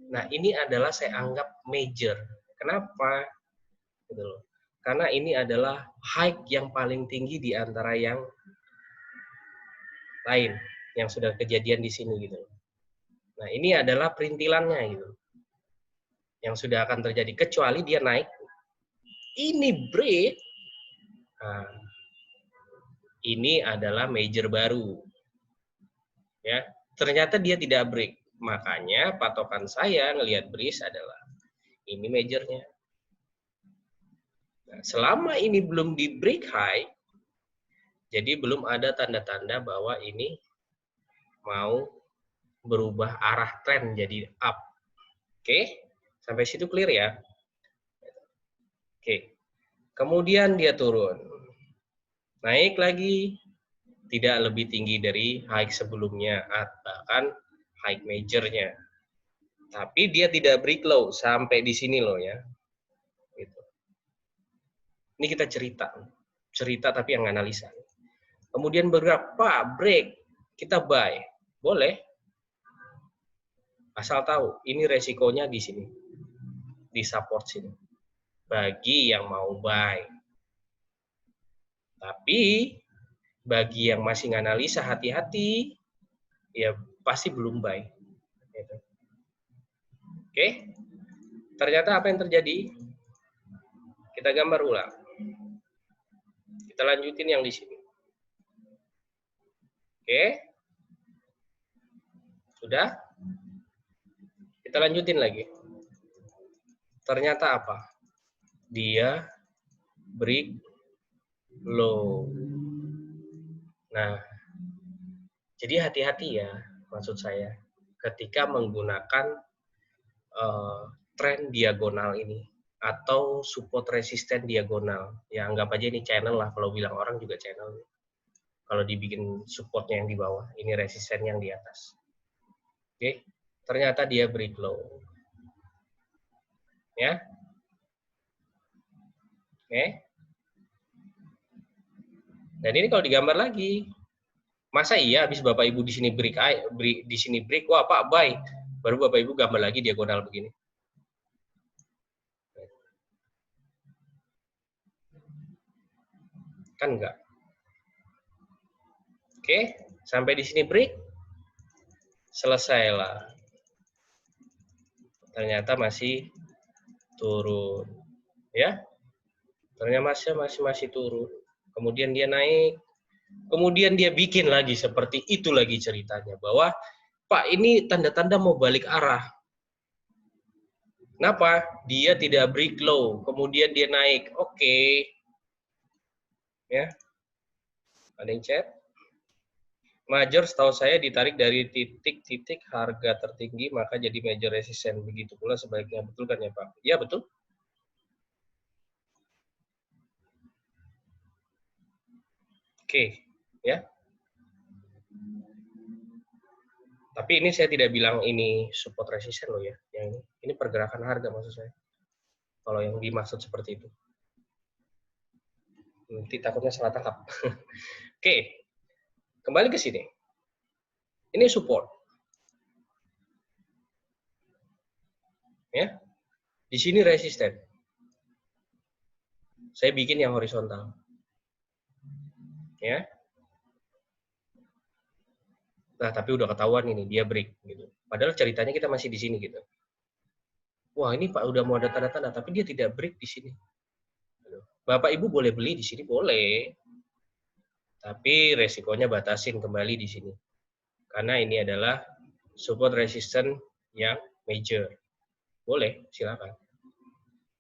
Nah, ini adalah saya anggap major. Kenapa? Gitu loh. Karena ini adalah high yang paling tinggi di antara yang lain yang sudah kejadian di sini gitu. Nah, ini adalah perintilannya gitu. Yang sudah akan terjadi kecuali dia naik. Ini break. Nah, ini adalah major baru. Ya, ternyata dia tidak break. Makanya patokan saya ngelihat breeze adalah ini majornya. Nah, selama ini belum di break high, jadi belum ada tanda-tanda bahwa ini mau berubah arah tren jadi up. Oke, sampai situ clear ya. Oke, kemudian dia turun. Naik lagi, tidak lebih tinggi dari high sebelumnya, bahkan high majornya. Tapi dia tidak break low sampai di sini loh ya. Gitu. Ini kita cerita tapi yang analisa. Kemudian berapa break, kita buy, boleh. Asal tahu, ini resikonya di sini, di support sini. Bagi yang mau buy. Tapi bagi yang masih nganalisa hati-hati, ya pasti belum buy. Gitu. Oke, ternyata apa yang terjadi? Kita gambar ulang. Kita lanjutin yang di sini. Oke, sudah? Kita lanjutin lagi. Ternyata apa? Dia break low. Nah, jadi hati-hati ya, maksud saya, ketika menggunakan tren diagonal ini atau support resisten diagonal. Ya anggap aja ini channel lah, kalau bilang orang juga channel. Kalau dibikin supportnya yang di bawah, ini resisten yang di atas. Oke, ternyata dia break low. Ya. Oke. Dan ini kalau digambar lagi, masa iya habis Bapak Ibu di sini break, wah Pak buy. Baru Bapak Ibu gambar lagi diagonal begini. Kan enggak. Oke, sampai di sini break. Selesailah. Ternyata masih turun. Ya. Ternyata masih turun. Kemudian dia naik. Kemudian dia bikin lagi seperti itu lagi ceritanya. Bahwa, Pak ini tanda-tanda mau balik arah. Kenapa? Dia tidak break low. Kemudian dia naik. Oke. Ya. Ada yang chat? Major setahu saya ditarik dari titik-titik harga tertinggi, maka jadi major resisten. Begitu pula sebaliknya. Betul kan ya Pak? Ya betul. Oke. Ya. Tapi ini saya tidak bilang ini support resisten loh ya. Yang ini pergerakan harga maksud saya. Kalau yang dimaksud seperti itu. Nanti takutnya salah tangkap. Oke. Kembali ke sini. Ini support. Ya. Di sini resisten. Saya bikin yang horizontal. Ya. Nah, tapi udah ketahuan ini dia break gitu. Padahal ceritanya kita masih di sini gitu. Wah, ini Pak udah mau ada tanda-tanda tapi dia tidak break di sini. Bapak Ibu boleh beli di sini boleh. Tapi resikonya batasin kembali di sini. Karena ini adalah support resistance yang major. Boleh, silakan.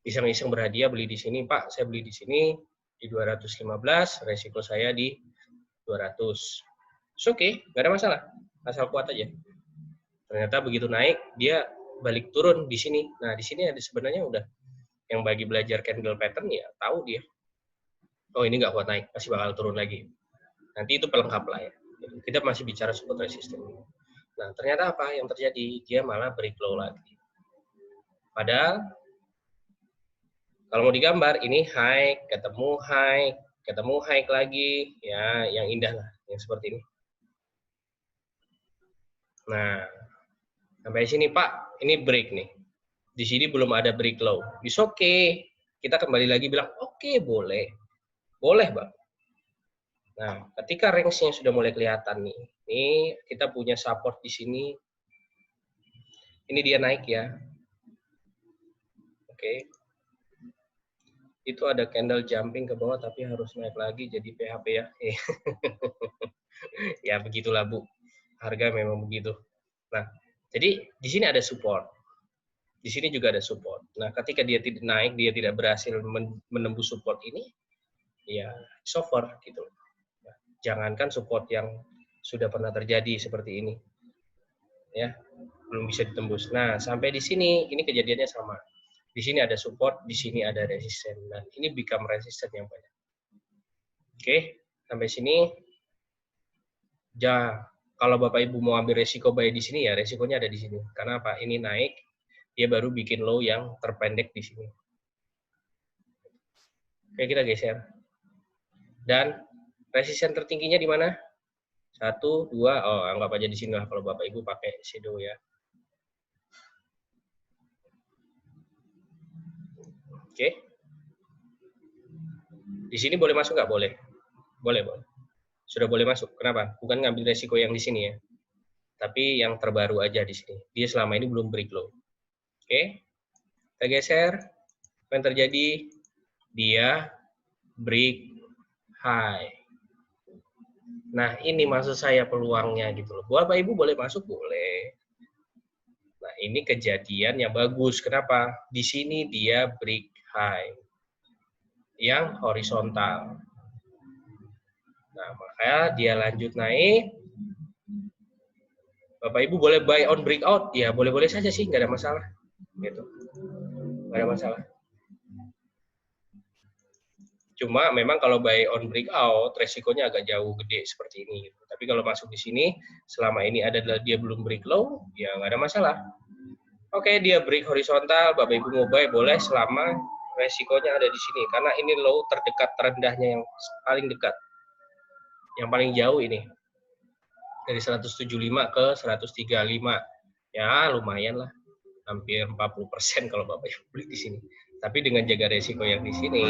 Iseng-iseng berhadiah beli di sini, Pak, saya beli di sini di 215, resiko saya di 200. Oke, nggak ada masalah. Asal kuat aja. Ternyata begitu naik, dia balik turun di sini. Nah, di sini ada sebenarnya udah yang bagi belajar candle pattern ya tahu dia. Oh, ini nggak kuat naik, pasti bakal turun lagi. Nanti itu pelengkap lah ya. Kita masih bicara support resistance. Nah, ternyata apa yang terjadi? Dia malah break low lagi. Padahal kalau mau digambar ini high, ketemu high lagi, ya yang indah lah, yang seperti ini. Nah, sampai sini Pak, ini break nih. Di sini belum ada break low. It's okay. Kita kembali lagi bilang, oke, boleh. Boleh, Bang. Nah, ketika range-nya sudah mulai kelihatan nih. Ini kita punya support di sini. Ini dia naik ya. Oke. Itu ada candle jumping ke bawah tapi harus naik lagi jadi PHP ya. Ya begitulah Bu. Harga memang begitu. Nah, jadi di sini ada support. Di sini juga ada support. Nah, ketika dia tidak naik, dia tidak berhasil menembus support ini, ya over gitu. Jangankan support yang sudah pernah terjadi seperti ini, ya belum bisa ditembus. Nah, sampai di sini ini kejadiannya sama. Di sini ada support, di sini ada resisten, dan ini become resisten yang banyak. Oke, sampai sini. Kalau Bapak Ibu mau ambil resiko buy di sini, ya resikonya ada di sini. Karena apa? Ini naik, dia baru bikin low yang terpendek di sini. Oke, kita geser. Dan resisten tertingginya di mana? 1, 2, oh anggap aja di sini lah kalau Bapak Ibu pakai shadow ya. Oke. Di sini boleh masuk nggak? Boleh. Boleh. Sudah boleh masuk. Kenapa? Bukan ngambil resiko yang di sini ya. Tapi yang terbaru aja di sini. Dia selama ini belum break low. Oke. Kita geser. Apa yang terjadi? Dia break high. Nah, ini maksud saya peluangnya gitu loh. Bapak Ibu boleh masuk? Boleh. Nah, ini kejadian yang bagus. Kenapa? Di sini dia break high. Yang horizontal. Nah, makanya dia lanjut naik. Bapak Ibu boleh buy on breakout? Ya, boleh-boleh saja sih, nggak ada masalah. Gitu. Nggak ada masalah. Cuma memang kalau buy on breakout, resikonya agak jauh gede seperti ini. Gitu. Tapi kalau masuk di sini, selama ini adalah dia belum break low, ya nggak ada masalah. Oke, dia break horizontal, Bapak Ibu mau buy boleh selama resikonya ada di sini. Karena ini low terdekat terendahnya yang paling dekat. Yang paling jauh ini. Dari 175 ke 135. Ya, lumayan lah. Hampir 40% kalau Bapak Ibu beli di sini. Tapi dengan jaga resiko yang di sini,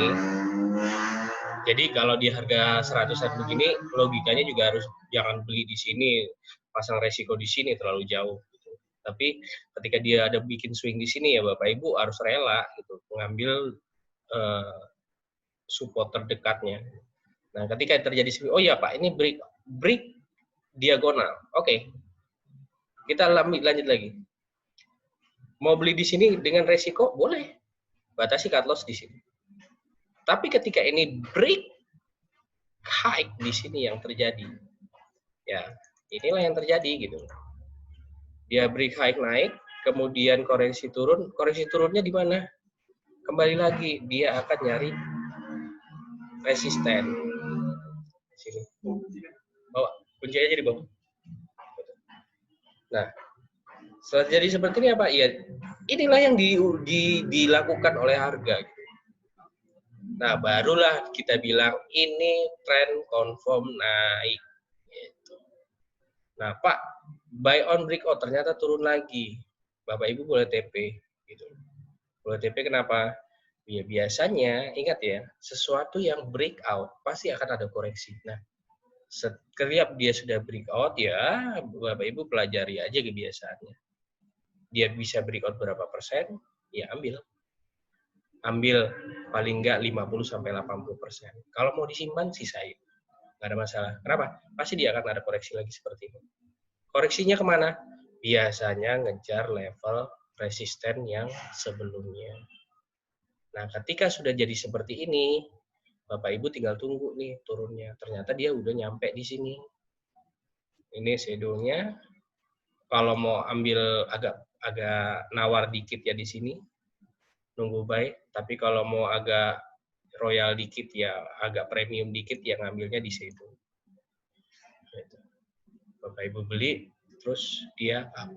jadi kalau di harga 100-an begini, logikanya juga harus jangan beli di sini, pasang resiko di sini terlalu jauh. Gitu. Tapi ketika dia ada bikin swing di sini ya Bapak Ibu harus rela gitu, mengambil support terdekatnya. Nah ketika terjadi swing, oh iya Pak ini break diagonal, oke. Kita lanjut lagi. Mau beli di sini dengan resiko boleh, batasi cut loss di sini. Tapi ketika ini break high di sini yang terjadi, ya inilah yang terjadi gitu. Dia break high naik, kemudian koreksi turunnya di mana? Kembali lagi dia akan nyari resisten. Sini. Bawa kunci aja di bawah. Nah, setelah jadi seperti ini apa? Ya, inilah yang dilakukan oleh harga. Nah, barulah kita bilang ini tren confirm naik. Gitu. Nah, Pak, buy on breakout ternyata turun lagi. Bapak Ibu boleh TP. Gitu. Boleh TP kenapa? Ya, biasanya, ingat ya, sesuatu yang breakout pasti akan ada koreksi. Nah, setiap dia sudah breakout, ya Bapak Ibu pelajari aja kebiasaannya. Dia bisa breakout berapa persen, ya ambil. Ambil paling enggak 50-80%. Kalau mau disimpan, sisain. Nggak ada masalah. Kenapa? Pasti dia akan ada koreksi lagi seperti ini. Koreksinya kemana? Biasanya ngejar level resisten yang sebelumnya. Nah, ketika sudah jadi seperti ini, Bapak Ibu tinggal tunggu nih turunnya. Ternyata dia udah nyampe di sini. Ini shadow-nya. Kalau mau ambil agak nawar dikit ya di sini, nunggu buy. Tapi kalau mau agak royal dikit ya, agak premium dikit ya ngambilnya di situ. Bapak Ibu beli, terus dia up.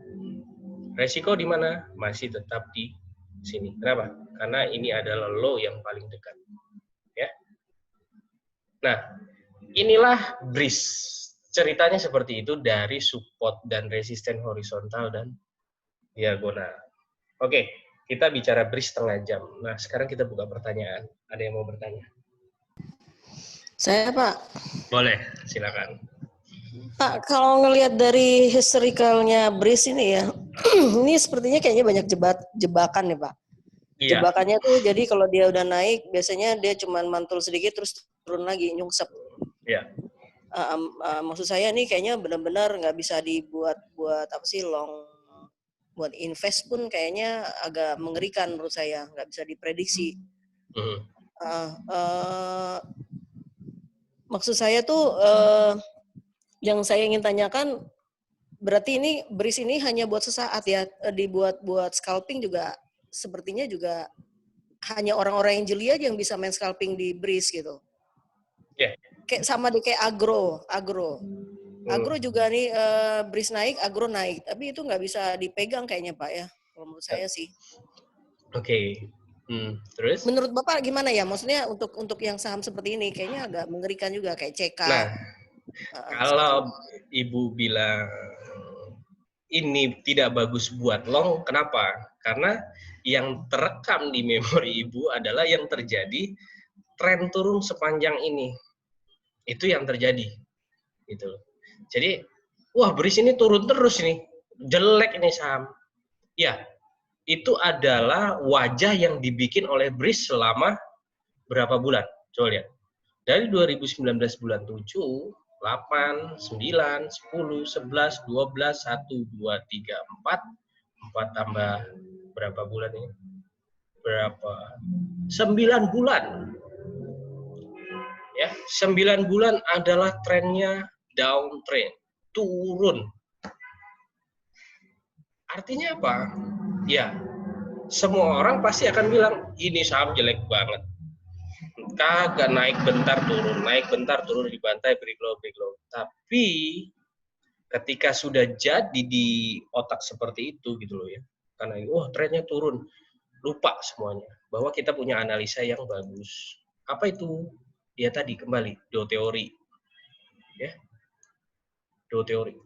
Resiko di mana? Masih tetap di sini. Kenapa? Karena ini adalah low yang paling dekat. Ya. Nah, inilah breeze. Ceritanya seperti itu dari support dan resisten horizontal dan diagonal. Oke, kita bicara breeze setengah jam. Nah, sekarang kita buka pertanyaan. Ada yang mau bertanya? Saya, Pak. Boleh, silakan. Pak, kalau ngelihat dari historicalnya breeze ini ya, ini sepertinya kayaknya banyak jebakan nih, Pak. Iya. Jebakannya tuh jadi kalau dia udah naik, biasanya dia cuma mantul sedikit terus turun lagi, nyungsep. Iya. Maksud saya nih kayaknya benar-benar nggak bisa dibuat apa sih long buat invest pun kayaknya agak mengerikan menurut saya, nggak bisa diprediksi. Maksud saya tuh yang saya ingin tanyakan, berarti ini BRIS ini hanya buat sesaat ya, dibuat buat scalping juga sepertinya juga hanya orang-orang yang jeli aja yang bisa main scalping di BRIS gitu. Yeah. Kayak sama deh kayak agro juga nih BRIS naik, agro naik, tapi itu nggak bisa dipegang kayaknya Pak ya, kalau menurut saya sih. Oke. Terus? Menurut Bapak gimana ya? Maksudnya untuk yang saham seperti ini kayaknya agak mengerikan juga kayak CK. Nah, kalau Ibu bilang ini tidak bagus buat long, kenapa? Karena yang terekam di memori Ibu adalah yang terjadi tren turun sepanjang ini. Itu yang terjadi. Gitu. Jadi, wah BRIS ini turun terus nih. Jelek ini saham. Ya, itu adalah wajah yang dibikin oleh BRIS selama berapa bulan? Coba lihat. Dari 2019 bulan 7, 8, 9, 10, 11, 12, 1, 2, 3, 4. 4 tambah berapa bulan ini? Berapa? 9 bulan. Ya, 9 bulan adalah trennya downtrend, turun. Artinya apa? Ya, semua orang pasti akan bilang, ini saham jelek banget. Kagak naik bentar turun, dibantai, break low. Tapi ketika sudah jadi di otak seperti itu gitu loh ya, karena trennya turun, lupa semuanya bahwa kita punya analisa yang bagus. Apa itu? Ya tadi kembali Dow teori, ya, Dow teori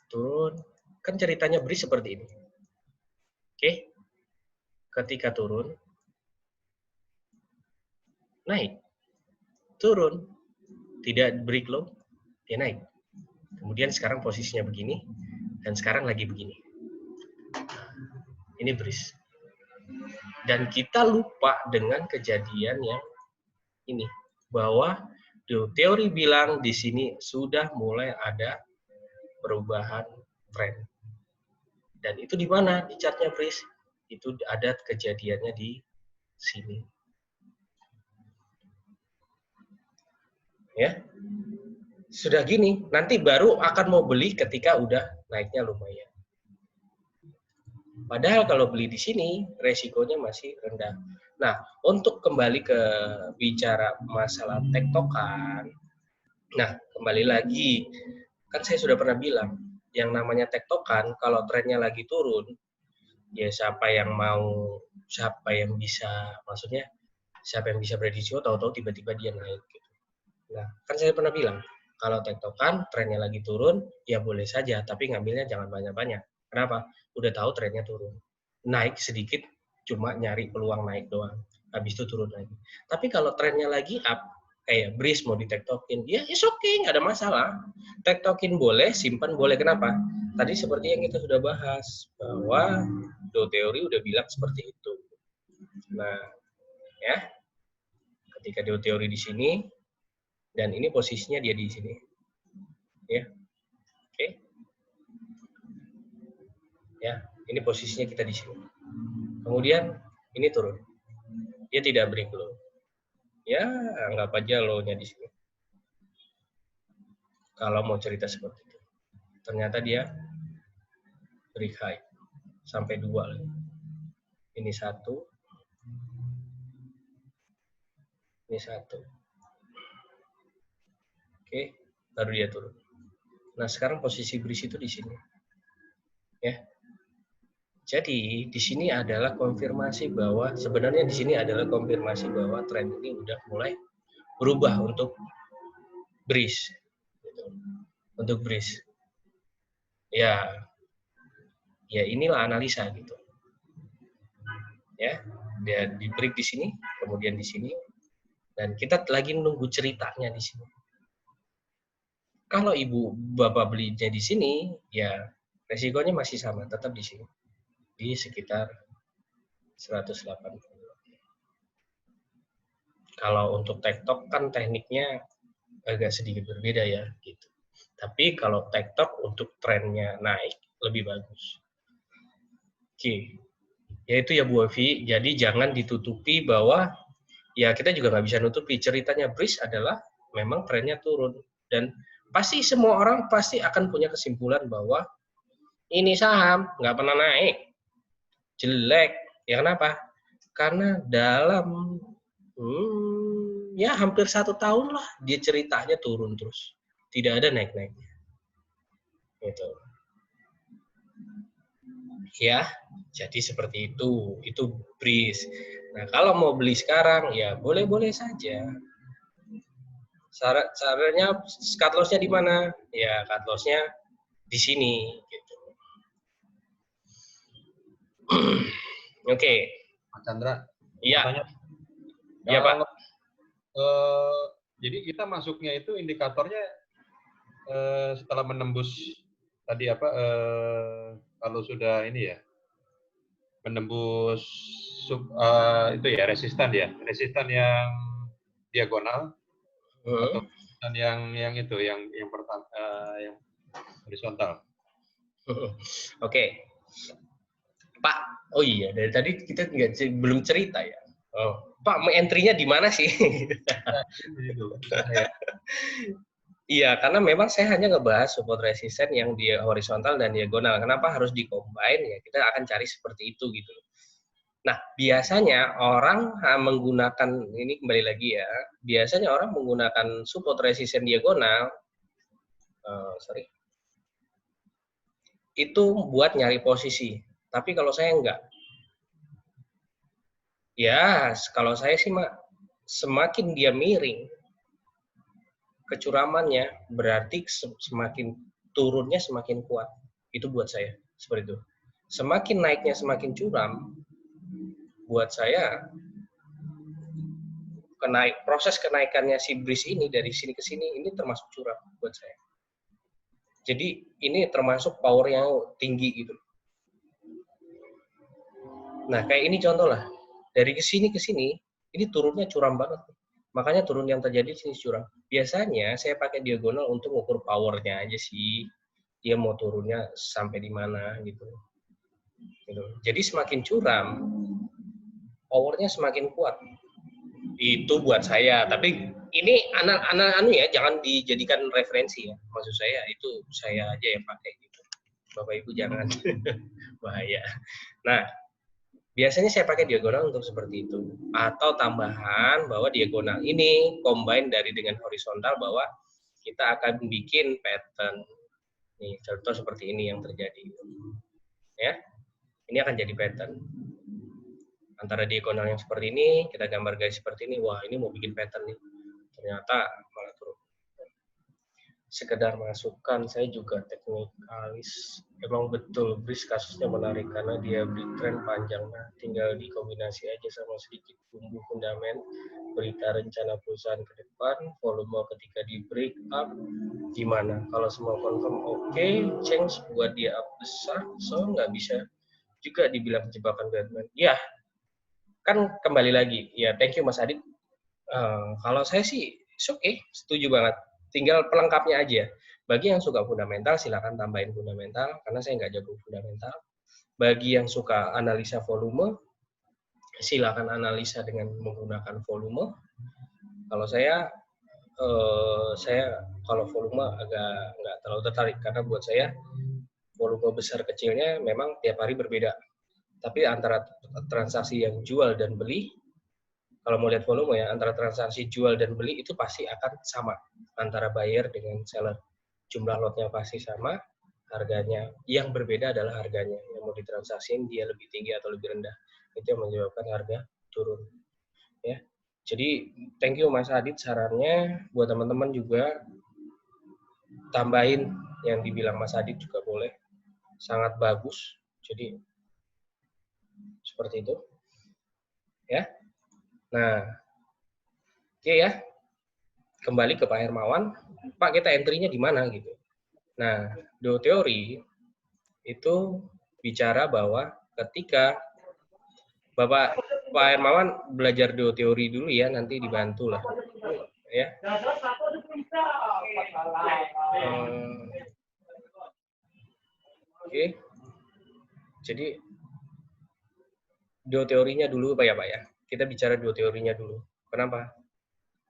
turun, kan ceritanya BRIS seperti ini. Oke, ketika turun, naik, turun, tidak break low, dia naik. Kemudian sekarang posisinya begini, dan sekarang lagi begini. Ini BRIS. Dan kita lupa dengan kejadian yang ini, bahwa teori bilang di sini sudah mulai ada perubahan tren. Dan itu di mana di chartnya BRIS? Itu ada kejadiannya di sini. Ya. Sudah gini, nanti baru akan mau beli ketika udah naiknya lumayan. Padahal kalau beli di sini, resikonya masih rendah. Nah, untuk kembali ke bicara masalah tektokan, nah, kembali lagi, kan saya sudah pernah bilang, yang namanya tektokan, kalau trennya lagi turun, ya siapa yang bisa prediksi, tahu-tahu tiba-tiba dia naik. Gitu. Nah, kan saya pernah bilang, kalau tektokan, trennya lagi turun, ya boleh saja, tapi ngambilnya jangan banyak-banyak. Kenapa? Udah tahu trennya turun. Naik sedikit, cuma nyari peluang naik doang. Habis itu turun lagi. Tapi kalau trennya lagi up, kayak BRIS mau ditektokin, ya it's okay, nggak ada masalah. Tektokin boleh, simpan boleh. Kenapa? Tadi seperti yang kita sudah bahas, bahwa Dow teori udah bilang seperti itu. Nah, ya, ketika Dow teori di sini, dan ini posisinya dia di sini. Ya, oke. Ya, ini posisinya kita di sini. Kemudian ini turun. Dia tidak break low. Ya, anggap aja low-nya di sini. Kalau mau cerita seperti itu. Ternyata dia break high. Sampai 2 lagi. Ini 1. Ini 1. Oke, baru dia turun. Nah, sekarang posisi BRIS itu di sini. Ya. Jadi, di sini adalah konfirmasi bahwa sebenarnya di sini adalah konfirmasi bahwa tren ini udah mulai berubah untuk BRIS. Untuk BRIS. Ya inilah analisa gitu. Ya, dia di break di sini, kemudian di sini, dan kita lagi nunggu ceritanya di sini. Kalau ibu bapak belinya di sini, ya resikonya masih sama, tetap di sini, di sekitar 180. Kalau untuk tektok kan tekniknya agak sedikit berbeda ya, gitu. Tapi kalau tektok untuk trennya naik, lebih bagus. Oke, yaitu ya Bu Evi, jadi jangan ditutupi bahwa ya kita juga nggak bisa nutupi ceritanya Breeze adalah memang trennya turun dan pasti semua orang pasti akan punya kesimpulan bahwa ini saham nggak pernah naik, jelek. Ya kenapa? Karena dalam ya hampir 1 tahun lah dia ceritanya turun terus, tidak ada naik-naiknya. Gitu. Ya, jadi seperti itu Breeze. Nah, kalau mau beli sekarang ya boleh-boleh saja. Caranya cut loss-nya di mana? Ya, cut loss-nya di sini gitu. Oke. Mas Chandra. Iya. Iya, Pak. Jadi kita masuknya itu indikatornya setelah menembus tadi apa kalau sudah ini ya menembus itu ya resistan yang diagonal atau resistan yang itu yang pertama yang horizontal. Oke. Pak, oh iya dari tadi kita belum cerita ya. Oh, Pak, entry-nya di mana sih? Iya, karena memang saya hanya ngebahas support resisten yang di horizontal dan diagonal. Kenapa harus di-combine? Ya, kita akan cari seperti itu gitu. Nah, biasanya orang menggunakan, ini kembali lagi ya, biasanya orang menggunakan support resisten diagonal, itu buat nyari posisi. Tapi kalau saya enggak. Ya, kalau saya sih, semakin dia miring, kecuramannya berarti semakin turunnya semakin kuat. Itu buat saya seperti itu. Semakin naiknya semakin curam, buat saya proses kenaikannya si Breeze ini dari sini ke sini ini termasuk curam buat saya. Jadi ini termasuk power yang tinggi gitu. Nah kayak ini contoh lah, dari sini ke sini ini turunnya curam banget. Makanya turun yang terjadi di sini curam. Biasanya saya pakai diagonal untuk ukur powernya aja sih. Dia mau turunnya sampai di mana gitu. Jadi semakin curam, powernya semakin kuat. Itu buat saya. Tapi ini anak-anak ya jangan dijadikan referensi ya. Maksud saya itu saya aja yang pakai gitu. Bapak Ibu jangan bahaya. Nah, biasanya saya pakai diagonal untuk seperti itu. Atau tambahan bahwa diagonal ini combine dengan horizontal bahwa kita akan bikin pattern. Nih, contoh seperti ini yang terjadi. Ya. Ini akan jadi pattern. Antara diagonal yang seperti ini, kita gambar garis seperti ini. Wah, ini mau bikin pattern nih. Ternyata malah turun. Sekedar masukan, saya juga teknikalis. Emang betul, Breeze kasusnya menarik karena dia beli tren panjang. Nah, tinggal dikombinasi aja sama sedikit bumbu fundament, berita rencana perusahaan ke depan, volume ketika di break up, gimana? Kalau semua confirm oke, change buat dia up besar, so nggak bisa juga dibilang jebakan Batman. Ya, kan kembali lagi. Ya, thank you Mas Adit. Kalau saya sih, oke, setuju banget. Tinggal pelengkapnya aja. Bagi yang suka fundamental, silakan tambahin fundamental, karena saya nggak jago fundamental. Bagi yang suka analisa volume, silakan analisa dengan menggunakan volume. Kalau saya kalau volume agak nggak terlalu tertarik, karena buat saya volume besar kecilnya memang tiap hari berbeda. Tapi antara transaksi yang jual dan beli, kalau mau lihat volume ya, antara transaksi jual dan beli itu pasti akan sama antara buyer dengan seller. Jumlah lotnya pasti sama, harganya yang berbeda adalah harganya. Yang mau ditransaksiin dia lebih tinggi atau lebih rendah. Itu yang menyebabkan harga turun. Ya. Jadi thank you Mas Adit sarannya, buat teman-teman juga tambahin yang dibilang Mas Adit juga boleh. Sangat bagus. Jadi seperti itu. Ya. Nah, oke ya. Kembali ke Pak Hermawan, Pak kita entry-nya di mana gitu. Nah, do teori itu bicara bahwa ketika Pak Hermawan belajar do teori dulu ya, nanti dibantu lah. Ya. Oke. Jadi dua teorinya dulu Pak ya. Kita bicara dua teorinya dulu. Kenapa?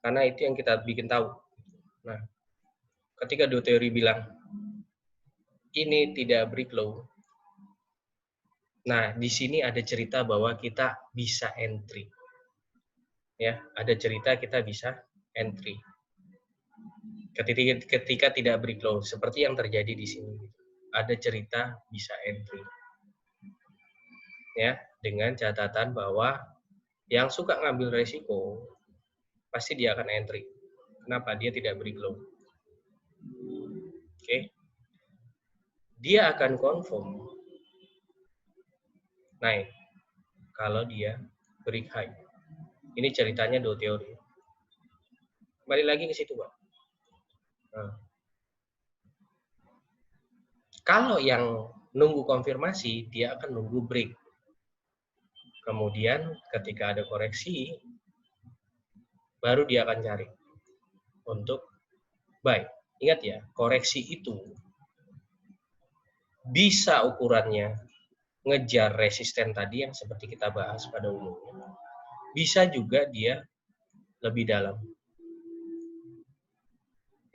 Karena itu yang kita bikin tahu. Nah, ketika dua teori bilang ini tidak break law. Nah, di sini ada cerita bahwa kita bisa entry. Ya, ada cerita kita bisa entry. Ketika tidak break law, seperti yang terjadi di sini. Ada cerita bisa entry. Ya, dengan catatan bahwa yang suka ngambil resiko pasti dia akan entry. Kenapa? Dia tidak break law. Oke. Dia akan confirm naik kalau dia break high. Ini ceritanya dua teori. Kembali lagi ke situ, Pak. Nah, kalau yang nunggu konfirmasi, dia akan nunggu break. Kemudian ketika ada koreksi, baru dia akan cari untuk buy. Ingat ya, koreksi itu bisa ukurannya ngejar resisten tadi yang seperti kita bahas pada umumnya. Bisa juga dia lebih dalam.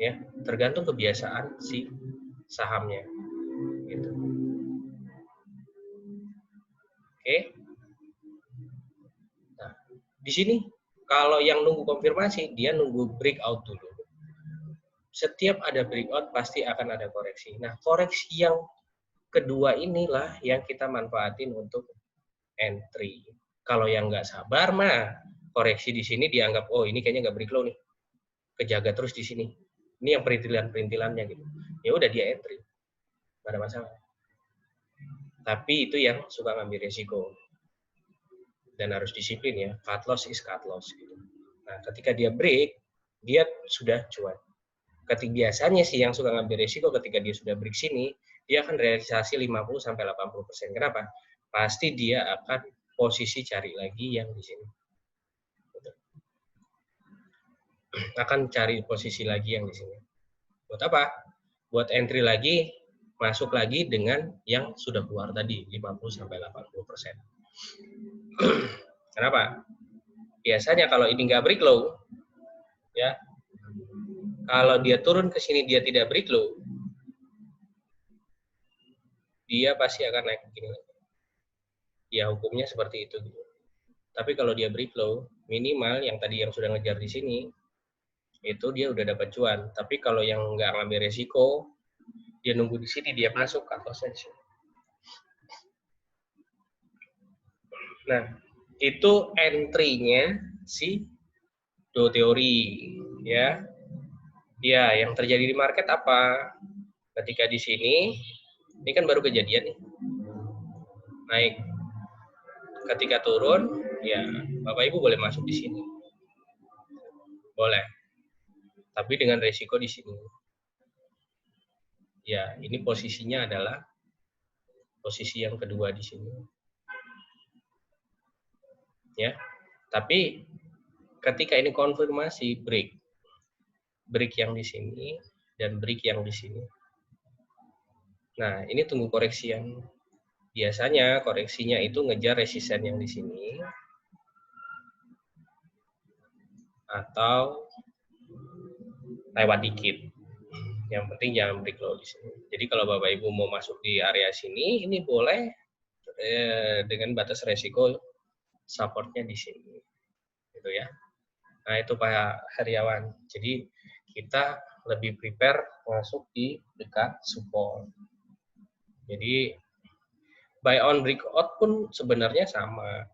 Ya, tergantung kebiasaan si sahamnya. Gitu. Oke. Nah, di sini kalau yang nunggu konfirmasi, dia nunggu breakout dulu. Setiap ada breakout pasti akan ada koreksi. Nah, koreksi yang kedua inilah yang kita manfaatin untuk entry. Kalau yang nggak sabar mah koreksi di sini dianggap oh ini kayaknya nggak break low nih, kejaga terus di sini. Ini yang perintilan-perintilannya gitu. Ya udah dia entry, nggak ada masalah. Tapi itu yang suka ngambil resiko dan harus disiplin ya. Cut loss is cut loss gitu. Nah, ketika dia break, dia sudah cuan. Ketika biasanya sih yang suka ngambil resiko ketika dia sudah break sini, dia akan realisasi 50-80%. Kenapa? Pasti dia akan posisi cari lagi yang di sini. Akan cari posisi lagi yang di sini. Buat apa? Buat entry lagi, masuk lagi dengan yang sudah keluar tadi, 50-80%. Kenapa? Biasanya kalau ini nggak break low, ya, kalau dia turun ke sini dia tidak break low, dia pasti akan naik begini lagi. Ya hukumnya seperti itu. Tapi kalau dia break low, minimal yang tadi yang sudah ngejar di sini, itu dia udah dapat cuan. Tapi kalau yang nggak ngambil resiko, dia nunggu di sini, dia masuk cut loss-nya di sini. Nah, itu entry-nya si do teori, ya. Ya, yang terjadi di market apa? Ketika di sini, ini kan baru kejadian nih. Naik. Ketika turun, ya Bapak Ibu boleh masuk di sini. Boleh. Tapi dengan resiko di sini. Ya, ini posisinya adalah posisi yang kedua di sini. Ya. Tapi ketika ini konfirmasi break yang di sini dan break yang di sini. Nah, ini tunggu koreksi yang biasanya koreksinya itu ngejar resisten yang di sini atau lewat dikit. Yang penting jangan break low di sini. Jadi kalau Bapak Ibu mau masuk di area sini, ini boleh dengan batas resiko supportnya di sini, gitu ya. Nah itu Pak Heriawan. Jadi kita lebih prepare masuk di dekat support. Jadi buy on breakout pun sebenarnya sama.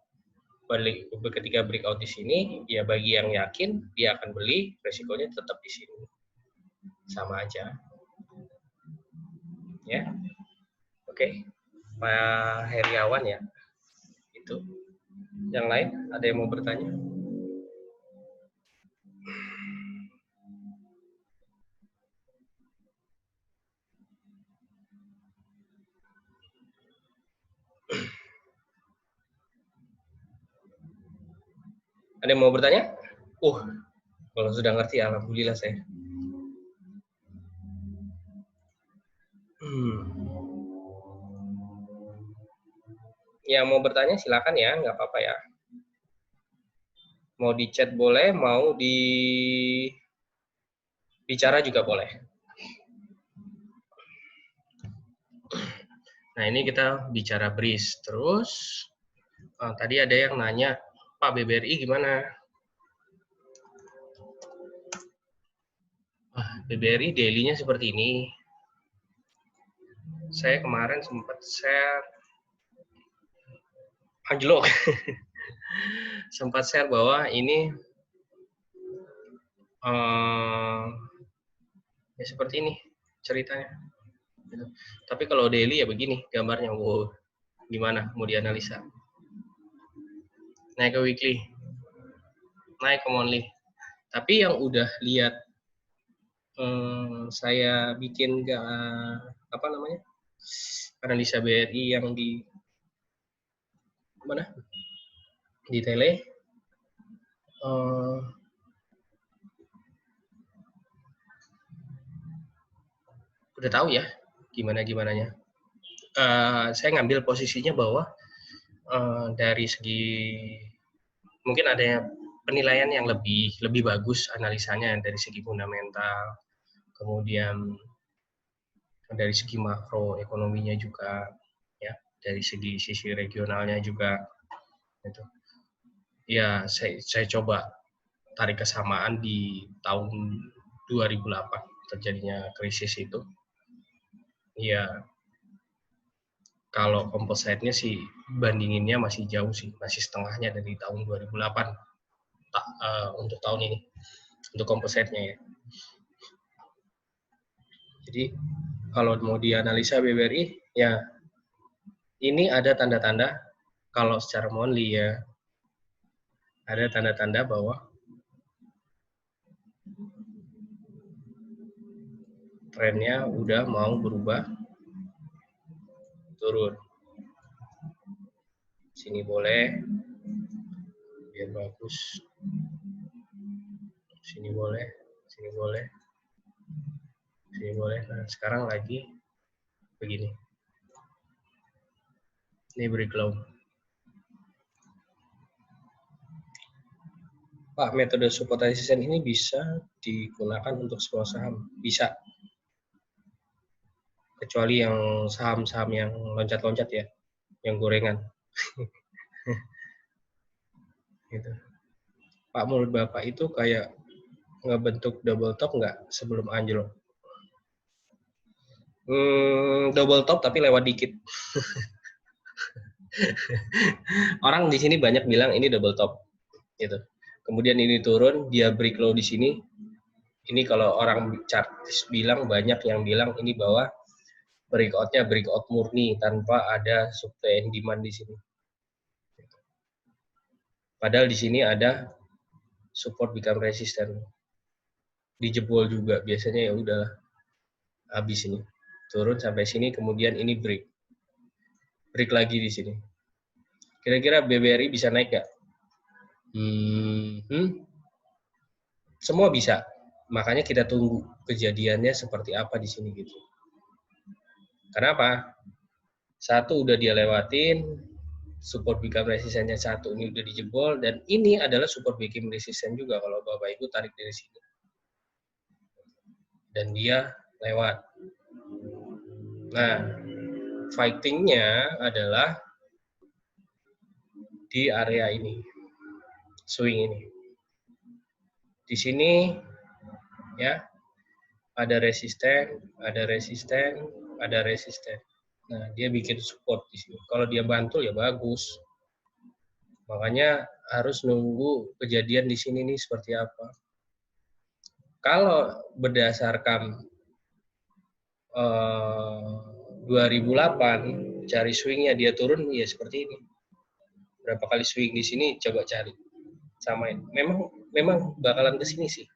Ketika breakout di sini, ya bagi yang yakin dia akan beli, resikonya tetap di sini. Sama aja. Ya. Oke. Pak Heriawan ya. Itu. Yang lain ada yang mau bertanya? Ada yang mau bertanya? Kalau sudah ngerti, alhamdulillah saya. Yang mau bertanya silakan ya, nggak apa-apa ya. Mau di chat boleh, mau bicara juga boleh. Nah, ini kita bicara BRIS. Terus, tadi ada yang nanya, Pak BBRI gimana? BBRI daily-nya seperti ini. Saya kemarin sempat share, anjlok, sempat share bahwa ini ya seperti ini ceritanya. Tapi kalau daily ya begini gambarnya. Wow, gimana mau dianalisa? Naik ke weekly, naik ke monthly. Tapi yang udah lihat saya bikin apa namanya analisa BRI yang di mana di tele, udah tahu ya gimananya. Saya ngambil posisinya bahwa dari segi mungkin ada penilaian yang lebih bagus analisanya dari segi fundamental, kemudian dari segi makro ekonominya juga, ya, dari sisi regionalnya juga, gitu. Ya, saya coba tarik kesamaan di tahun 2008 terjadinya krisis itu. Ya, kalau composite-nya sih bandinginnya masih jauh sih, masih setengahnya dari tahun 2008 untuk tahun ini, untuk composite-nya ya. Jadi kalau mau dianalisa BBRI, ya ini ada tanda-tanda kalau secara monthly ya, ada tanda-tanda bahwa trennya udah mau berubah turun. Sini boleh, biar bagus. Sini boleh, sini boleh, sini boleh. Nah, sekarang lagi begini. Ini breakdown. Pak, metode support resistance ini bisa digunakan untuk semua saham? Bisa. Kecuali yang saham-saham yang loncat-loncat ya, yang gorengan. Gitu. Pak, menurut Bapak itu kayak ngebentuk double top nggak sebelum anjlok? Double top tapi lewat dikit. Orang di sini banyak bilang ini double top, gitu. Kemudian ini turun, dia break low di sini. Ini kalau orang chartis bilang, banyak yang bilang ini bahwa breakout-nya breakout murni tanpa ada supply and demand di sini. Padahal di sini ada support become resistant. Dijebol juga biasanya, ya udah habis ini. Turun sampai sini, kemudian ini break. Break lagi di sini. Kira-kira BBRI bisa naik nggak? Semua bisa. Makanya kita tunggu kejadiannya seperti apa di sini gitu. Kenapa? Satu udah dia lewatin, support become resistance-nya satu ini udah dijebol, dan ini adalah support become resistance juga kalau Bapak Ibu tarik dari sini. Dan dia lewat. Nah, fighting-nya adalah di area ini, swing ini. Di sini ya ada resisten, ada resisten, ada resisten. Nah, dia bikin support di sini. Kalau dia bantul ya bagus. Makanya harus nunggu kejadian di sini nih seperti apa. Kalau berdasarkan 2008 cari swingnya dia turun ya seperti ini. Berapa kali swing di sini coba cari. Samain. Memang bakalan ke sini sih.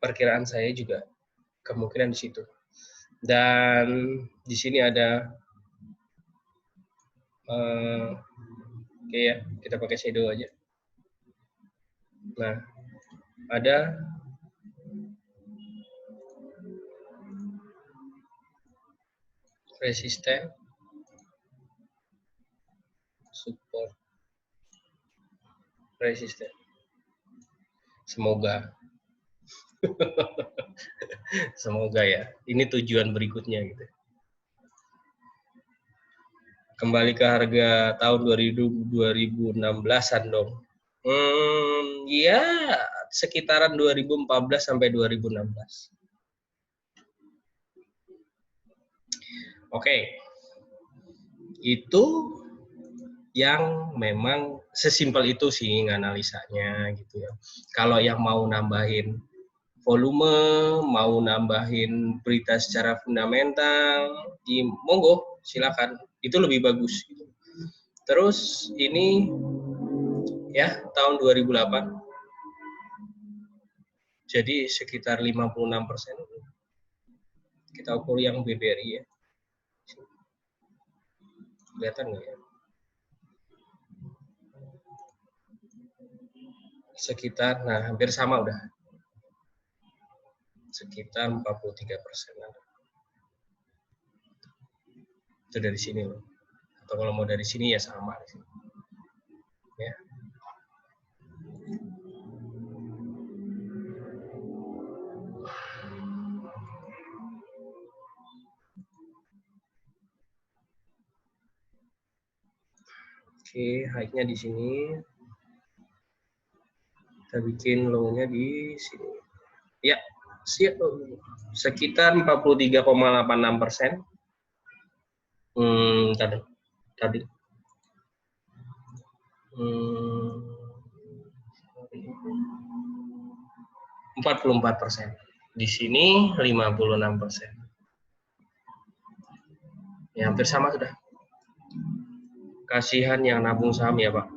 Perkiraan saya juga kemungkinan di situ. Dan di sini ada oke ya, kita pakai shadow aja. Nah, ada resisten, resisten. Semoga. Semoga ya. Ini tujuan berikutnya gitu. Kembali ke harga tahun 2016-an dong. Ya sekitaran 2014 sampai 2016. Oke. Itu yang memang sesimpel itu sih analisanya gitu ya. Kalau yang mau nambahin volume, mau nambahin berita secara fundamental, monggo silakan. Itu lebih bagus. Terus ini ya tahun 2008, jadi sekitar 56%. Kita ukur yang BBRI ya. Kelihatan nggak ya? Sekitar, nah hampir sama udah. Sekitar 43%. Itu dari sini loh. Atau kalau mau dari sini ya sama. Ya. Oke, high-nya di sini. Kita bikin low-nya di sini. Ya, siap. Sekitar 43,86%. Tadi. 44%. Di sini 56%. Ya, hampir sama sudah. Kasihan yang nabung saham ya, Pak.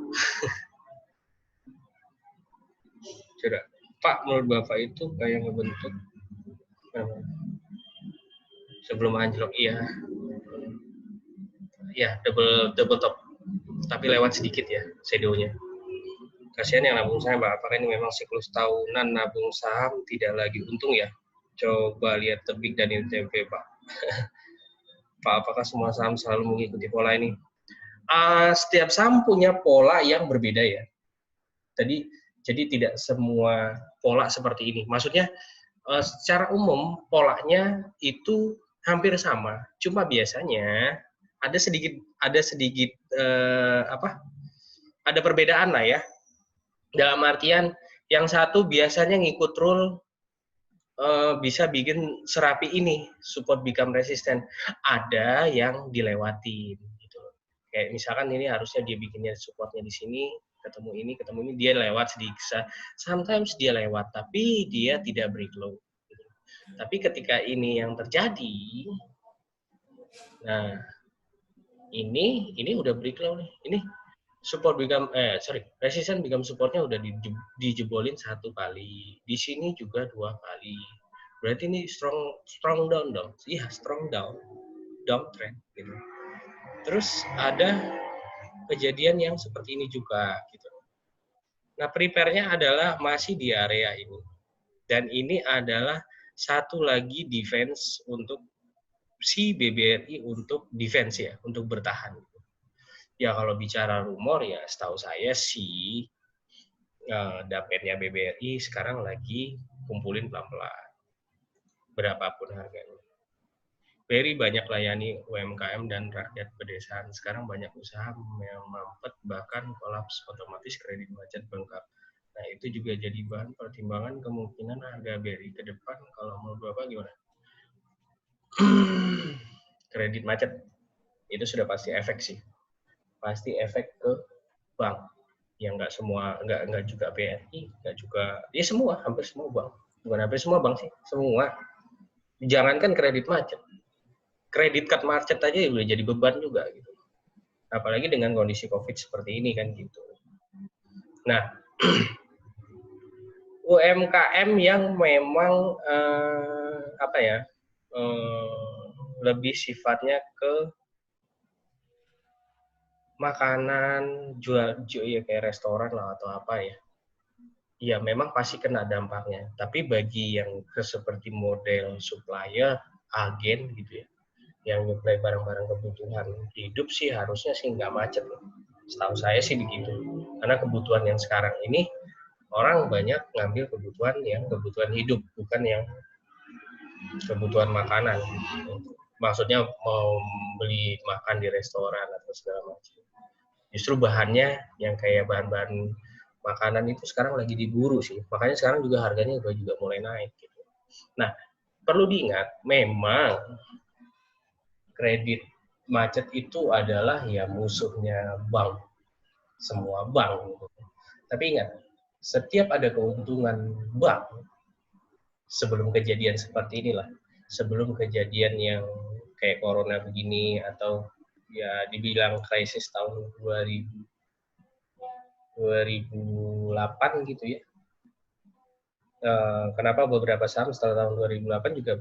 Sudah. Pak, menurut Bapak itu kayak ngebentuk sebelum anjlok, iya. Ya, double top. Tapi lewat sedikit ya shadow-nya. Kasihan yang nabung saham, Pak. Apakah ini memang siklus tahunan nabung saham tidak lagi untung ya? Coba lihat tebik dan ITP, Pak. Pak, apakah semua saham selalu mengikuti pola ini? Setiap saham punya pola yang berbeda ya. Jadi tidak semua pola seperti ini. Maksudnya secara umum polanya itu hampir sama. Cuma biasanya ada sedikit ada perbedaan lah ya. Dalam artian yang satu biasanya ngikut rule bisa bikin serapi ini support become resistant. Ada yang dilewatin gitu. Kayak misalkan ini harusnya dia bikinnya supportnya di sini, ketemu ini dia lewat sedikit. Sometimes dia lewat tapi dia tidak break low. Gitu. Tapi ketika ini yang terjadi, nah ini udah break low nih. Ini support become resistance become supportnya udah dijebolin 1 kali. Di sini juga 2 kali. Berarti ini strong down dong. Iya, strong downtrend gitu. Terus ada kejadian yang seperti ini juga gitu. Nah, prepare-nya adalah masih di area ini. Dan ini adalah satu lagi defense untuk si BBRI untuk defense ya, untuk bertahan. Ya kalau bicara rumor ya setahu saya sih dapennya BBRI sekarang lagi kumpulin pelan-pelan. Berapapun harganya. BRI banyak layani UMKM dan rakyat pedesaan. Sekarang banyak usaha yang mampet bahkan kolaps otomatis kredit macet bengkak. Nah itu juga jadi bahan pertimbangan kemungkinan harga BRI ke depan. Kalau menurut Bapak gimana? Kredit macet itu sudah pasti efek sih. Pasti efek ke bank. Yang nggak juga BRI, nggak juga, ya semua, hampir semua bank. Bukan hampir semua bank sih, semua. Jangankan kredit macet. Kredit card macet aja udah jadi beban juga gitu. Apalagi dengan kondisi COVID seperti ini kan gitu. Nah, UMKM yang memang lebih sifatnya ke makanan jual ya kayak restoran lah atau apa ya. Ya memang pasti kena dampaknya. Tapi bagi yang seperti model supplier, agen gitu ya, yang nyuplai barang-barang kebutuhan hidup sih harusnya sih nggak macet loh. Setahu saya sih begitu. Karena kebutuhan yang sekarang ini orang banyak ngambil kebutuhan hidup, bukan yang kebutuhan makanan. Maksudnya mau beli makan di restoran atau segala macam. Justru bahannya yang kayak bahan-bahan makanan itu sekarang lagi diburu sih. Makanya sekarang juga harganya juga mulai naik. Gitu. Nah, perlu diingat, memang kredit macet itu adalah ya musuhnya bank. Semua bank. Gitu. Tapi ingat, setiap ada keuntungan bank, sebelum kejadian seperti inilah, sebelum kejadian yang kayak corona begini atau ya dibilang krisis tahun 2008 gitu ya. Kenapa beberapa saham setelah tahun 2008 juga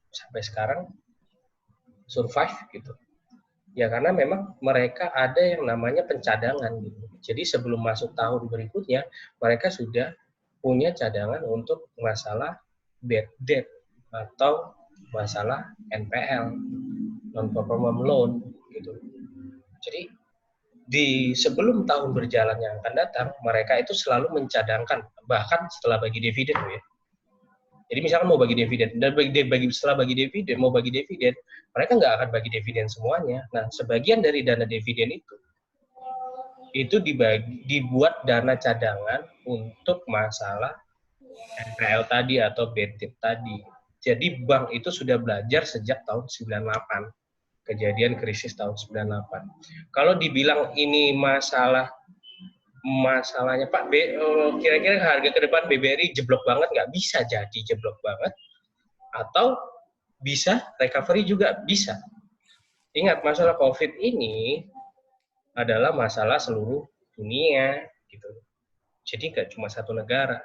sampai sekarang survive gitu. Ya karena memang mereka ada yang namanya pencadangan gitu. Jadi sebelum masuk tahun berikutnya, mereka sudah punya cadangan untuk masalah bad debt atau masalah NPL, non-performing loan gitu. Jadi di sebelum tahun berjalan yang akan datang, mereka itu selalu mencadangkan, bahkan setelah bagi dividen ya. Jadi misalkan mau bagi dividen, dan setelah bagi dividen, mau bagi dividen, mereka nggak akan bagi dividen semuanya. Nah, sebagian dari dana dividen itu dibuat dana cadangan untuk masalah NPL tadi atau bad debt tadi. Jadi bank itu sudah belajar sejak tahun 98. Kejadian krisis tahun 98. Kalau dibilang ini masalahnya Pak, kira-kira harga ke depan BBRI jeblok banget, nggak bisa jadi jeblok banget, atau bisa recovery juga bisa. Ingat, masalah COVID ini adalah masalah seluruh dunia, gitu. Jadi nggak cuma satu negara.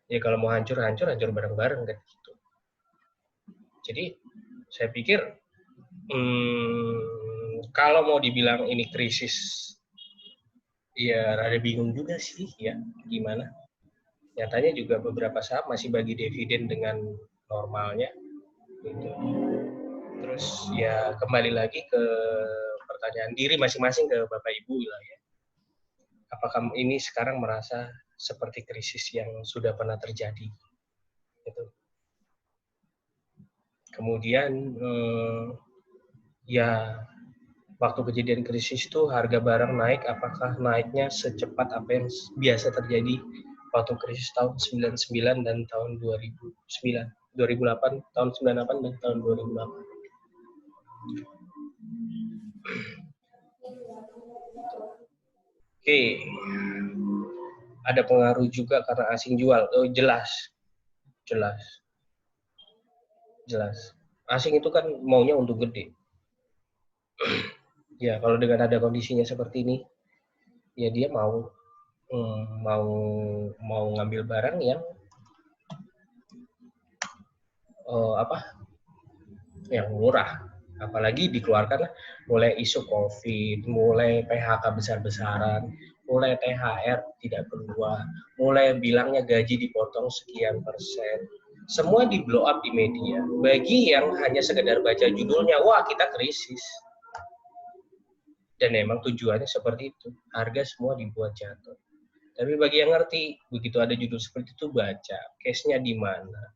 Ya kalau mau hancur bareng-bareng kan gitu. Jadi saya pikir kalau mau dibilang ini krisis, ya rada bingung juga sih ya gimana. Nyatanya juga beberapa saham masih bagi dividen dengan normalnya. Gitu. Terus ya kembali lagi ke pertanyaan diri masing-masing ke Bapak Ibu lah ya. Apakah ini sekarang merasa seperti krisis yang sudah pernah terjadi? Gitu. Kemudian ya waktu kejadian krisis itu harga barang naik, apakah naiknya secepat apa yang biasa terjadi waktu krisis tahun 99 dan tahun 2009, 2008, tahun 98 dan tahun 2008. Oke. Ada pengaruh juga karena asing jual. Oh, jelas. Asing itu kan maunya untuk gede. Ya, kalau dengan ada kondisinya seperti ini, ya dia mau ngambil barang yang yang murah. Apalagi dikeluarkan mulai isu COVID, mulai PHK besar-besaran, mulai THR tidak keluar, mulai bilangnya gaji dipotong sekian persen. Semua di blow up di media. Bagi yang hanya sekedar baca judulnya, wah kita krisis. Dan memang tujuannya seperti itu. Harga semua dibuat jatuh. Tapi bagi yang ngerti, begitu ada judul seperti itu, baca. Case-nya di mana?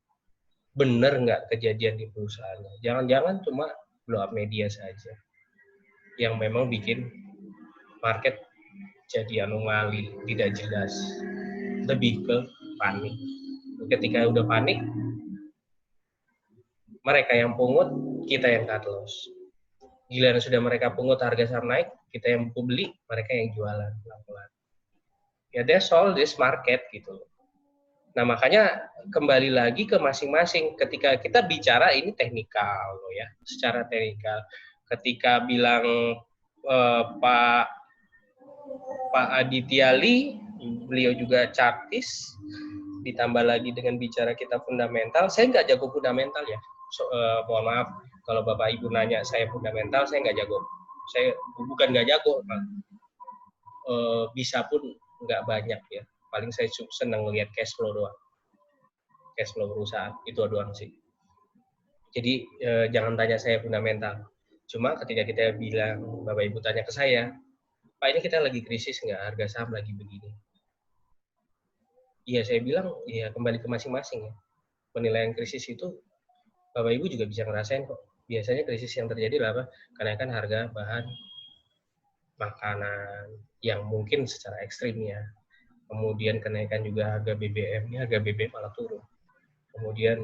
Benar nggak kejadian di perusahaannya? Jangan-jangan cuma blow up media saja. Yang memang bikin market jadi anomali, tidak jelas. Lebih ke panik. Ketika udah panik, mereka yang pungut, kita yang cut loss. Giliran sudah mereka pungut, harga saham naik, kita yang beli, mereka yang jualan pelan-pelan. Ya that's all this market gitu. Nah makanya kembali lagi ke masing-masing. Ketika kita bicara ini teknikal loh ya, secara teknikal. Ketika bilang Pak Aditya Lee, beliau juga chartis, ditambah lagi dengan bicara kita fundamental. Saya nggak jago fundamental ya. Mohon maaf kalau Bapak Ibu nanya saya fundamental, saya nggak jago. Saya bukan nggak jago, bisa pun nggak banyak ya. Paling saya senang melihat cash flow doang. Cash flow perusahaan, itu doang sih. Jadi jangan tanya saya fundamental. Cuma ketika kita bilang, Bapak Ibu tanya ke saya, Pak ini kita lagi krisis nggak, harga saham lagi begini. Iya saya bilang, ya kembali ke masing-masing ya. Penilaian krisis itu Bapak Ibu juga bisa ngerasain kok. Biasanya krisis yang terjadi adalah apa? Kenaikan harga bahan makanan yang mungkin secara ekstrim ya. Kemudian kenaikan juga harga BBM, harga BBM malah turun. Kemudian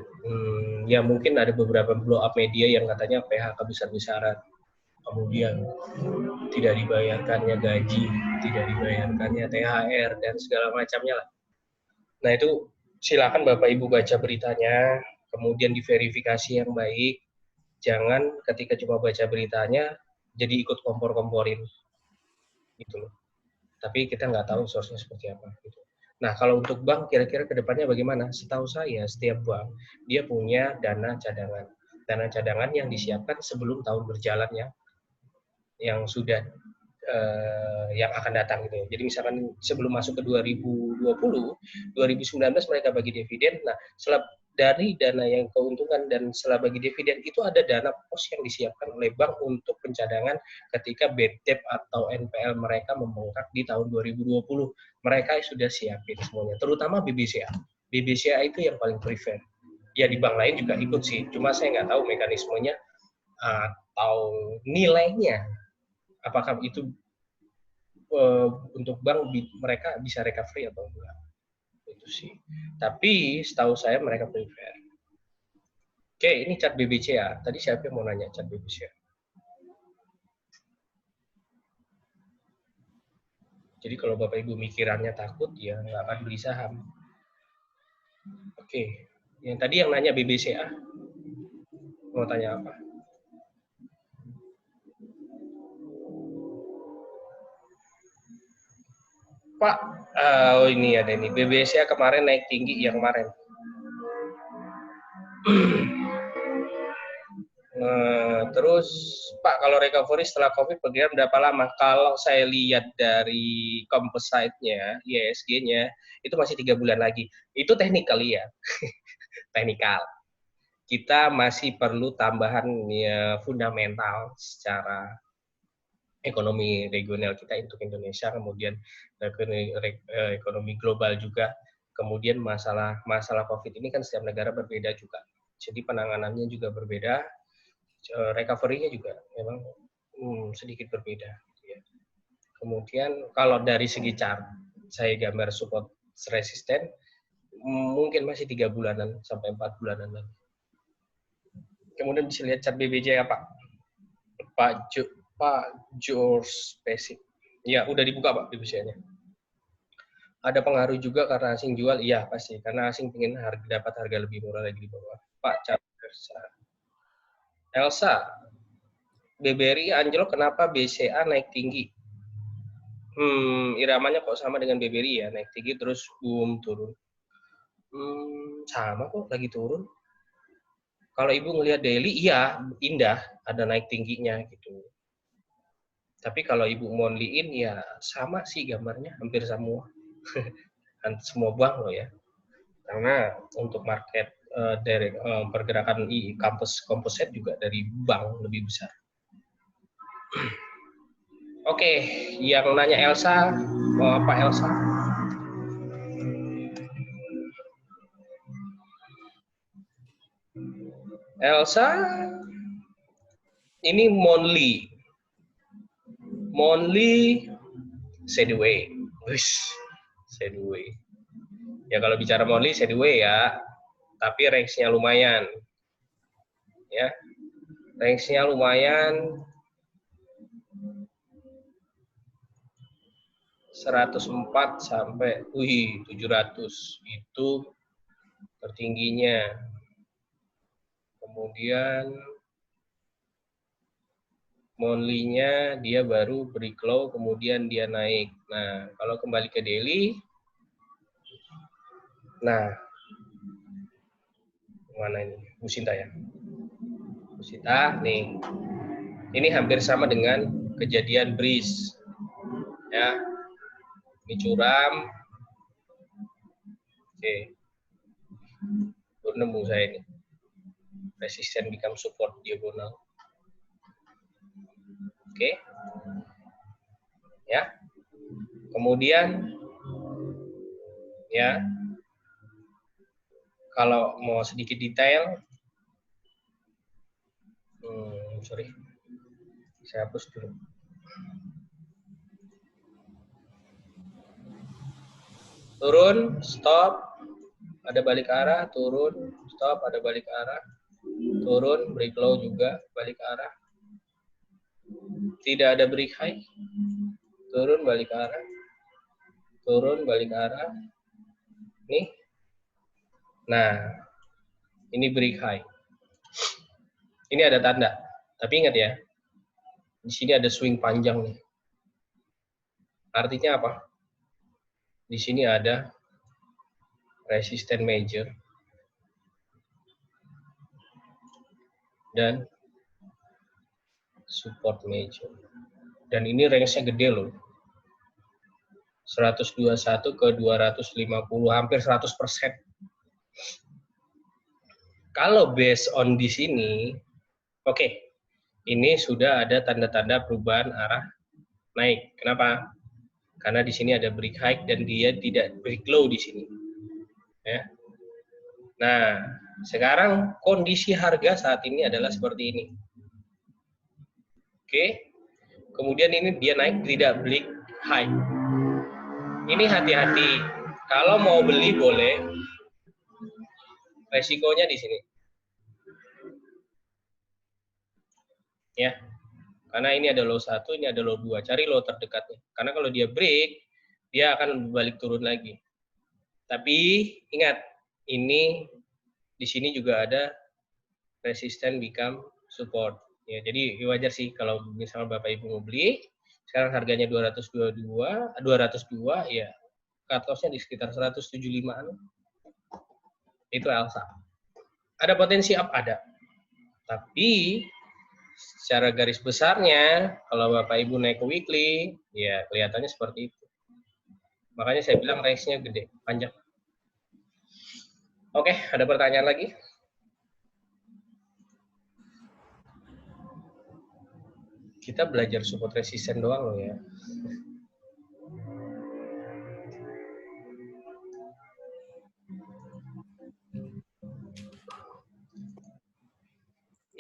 ya mungkin ada beberapa blow up media yang katanya PHK besar-besaran. Kemudian tidak dibayarkannya gaji, tidak dibayarkannya THR dan segala macamnya lah. Nah itu silakan Bapak Ibu baca beritanya, kemudian diverifikasi yang baik. Jangan ketika cuma baca beritanya jadi ikut kompor-komporin gitu loh. Tapi kita nggak tahu source-nya seperti apa gitu. Nah, kalau untuk bank kira-kira ke depannya bagaimana? Setahu saya setiap bank dia punya dana cadangan. Dana cadangan yang disiapkan sebelum tahun berjalannya yang sudah yang akan datang gitu. Jadi misalkan sebelum masuk ke 2020, 2019 mereka bagi dividen. Nah, setelah dari dana yang keuntungan dan setelah bagi dividen itu ada dana pos yang disiapkan oleh bank untuk pencadangan ketika bad debt atau NPL mereka membengkak di tahun 2020. Mereka sudah siapin semuanya, terutama BBCA. BBCA itu yang paling prefer. Ya di bank lain juga ikut sih, cuma saya nggak tahu mekanismenya atau nilainya. Apakah itu untuk bank mereka bisa recovery atau enggak? Itu sih. Tapi setahu saya mereka prefer. Oke, ini chart BBCA. Tadi siapa yang mau nanya chart BBCA? Jadi kalau Bapak Ibu mikirannya takut, ya nggak akan beli saham. Oke, yang tadi yang nanya BBCA, mau tanya apa? Pak, oh ini ada ini. BBCA kemarin naik tinggi yang kemarin. Terus Pak, kalau recovery setelah COVID perkiraan berapa lama? Kalau saya lihat dari composite-nya, ISG-nya, itu masih 3 bulan lagi. Itu technically ya, teknikal. Kita masih perlu tambahan ya, fundamental secara ekonomi regional kita untuk Indonesia, kemudian ekonomi global juga. Kemudian masalah COVID ini kan setiap negara berbeda juga. Jadi penanganannya juga berbeda, recovery-nya juga memang sedikit berbeda. Ya. Kemudian kalau dari segi chart, saya gambar support resisten, mungkin masih 3 bulanan sampai 4 bulanan lagi. Kemudian bisa lihat chart BBJ ya Pak George Basic. Ya, udah dibuka Pak BBJ-nya. Ada pengaruh juga karena asing jual, iya pasti. Karena asing ingin dapat harga lebih murah lagi di bawah. Pak chart Elsa, BBRI anjlok kenapa BCA naik tinggi? Iramanya kok sama dengan BBRI ya, naik tinggi terus boom turun. Sama kok lagi turun. Kalau Ibu ngelihat daily, iya indah, ada naik tingginya gitu. Tapi kalau Ibu monthly-in ya sama sih gambarnya, hampir semua. Semua bank loh ya. Karena untuk market dari pergerakan kampus composite juga dari bank lebih besar. Oke, yang nanya Elsa, mau apa Elsa? Elsa, ini monthly sideways. Sideways. Ya kalau bicara monthly sideways ya, tapi range-nya lumayan. Ya. Range-nya lumayan 104 sampai 700 itu tertingginya. Kemudian monthly-nya dia baru break low, kemudian dia naik. Nah, kalau kembali ke daily, nah, mana ini? Bu Sinta ya? Bu Sinta, nih. Ini hampir sama dengan kejadian breeze. Ya. Ini curam. Oke. Baru nemu saya ini. Resisten become support diagonal. Oke. Ya. Kemudian ya, kalau mau sedikit detail, sorry, saya hapus dulu. Turun, stop, ada balik arah, turun, stop, ada balik arah, turun, break low juga, balik arah. Tidak ada break high, turun, balik arah, turun, balik arah. Nih. Nah, ini break high. Ini ada tanda. Tapi ingat ya, di sini ada swing panjang nih. Artinya apa? Di sini ada resisten major dan support major. Dan ini range-nya gede loh. 121 ke 250, hampir 100%. Kalau based on di sini, oke, ini sudah ada tanda-tanda perubahan arah naik. Kenapa? Karena di sini ada break high dan dia tidak break low di sini. Ya. Nah, sekarang kondisi harga saat ini adalah seperti ini. Oke. Kemudian ini dia naik tidak break high. Ini hati-hati. Kalau mau beli boleh. Resikonya di sini. Ya. Karena ini ada low 1, ini ada low 2. Cari low terdekatnya. Karena kalau dia break, dia akan balik turun lagi. Tapi ingat, ini di sini juga ada resisten become support. Ya, jadi wajar sih kalau misalnya Bapak Ibu mau beli, sekarang harganya 202, ya cut loss-nya di sekitar 175-an. Itu Elsa. Ada potensi up, ada. Tapi secara garis besarnya, kalau Bapak Ibu naik ke weekly, ya kelihatannya seperti itu. Makanya saya bilang range-nya gede, panjang. Oke, ada pertanyaan lagi? Kita belajar support resisten doang loh ya.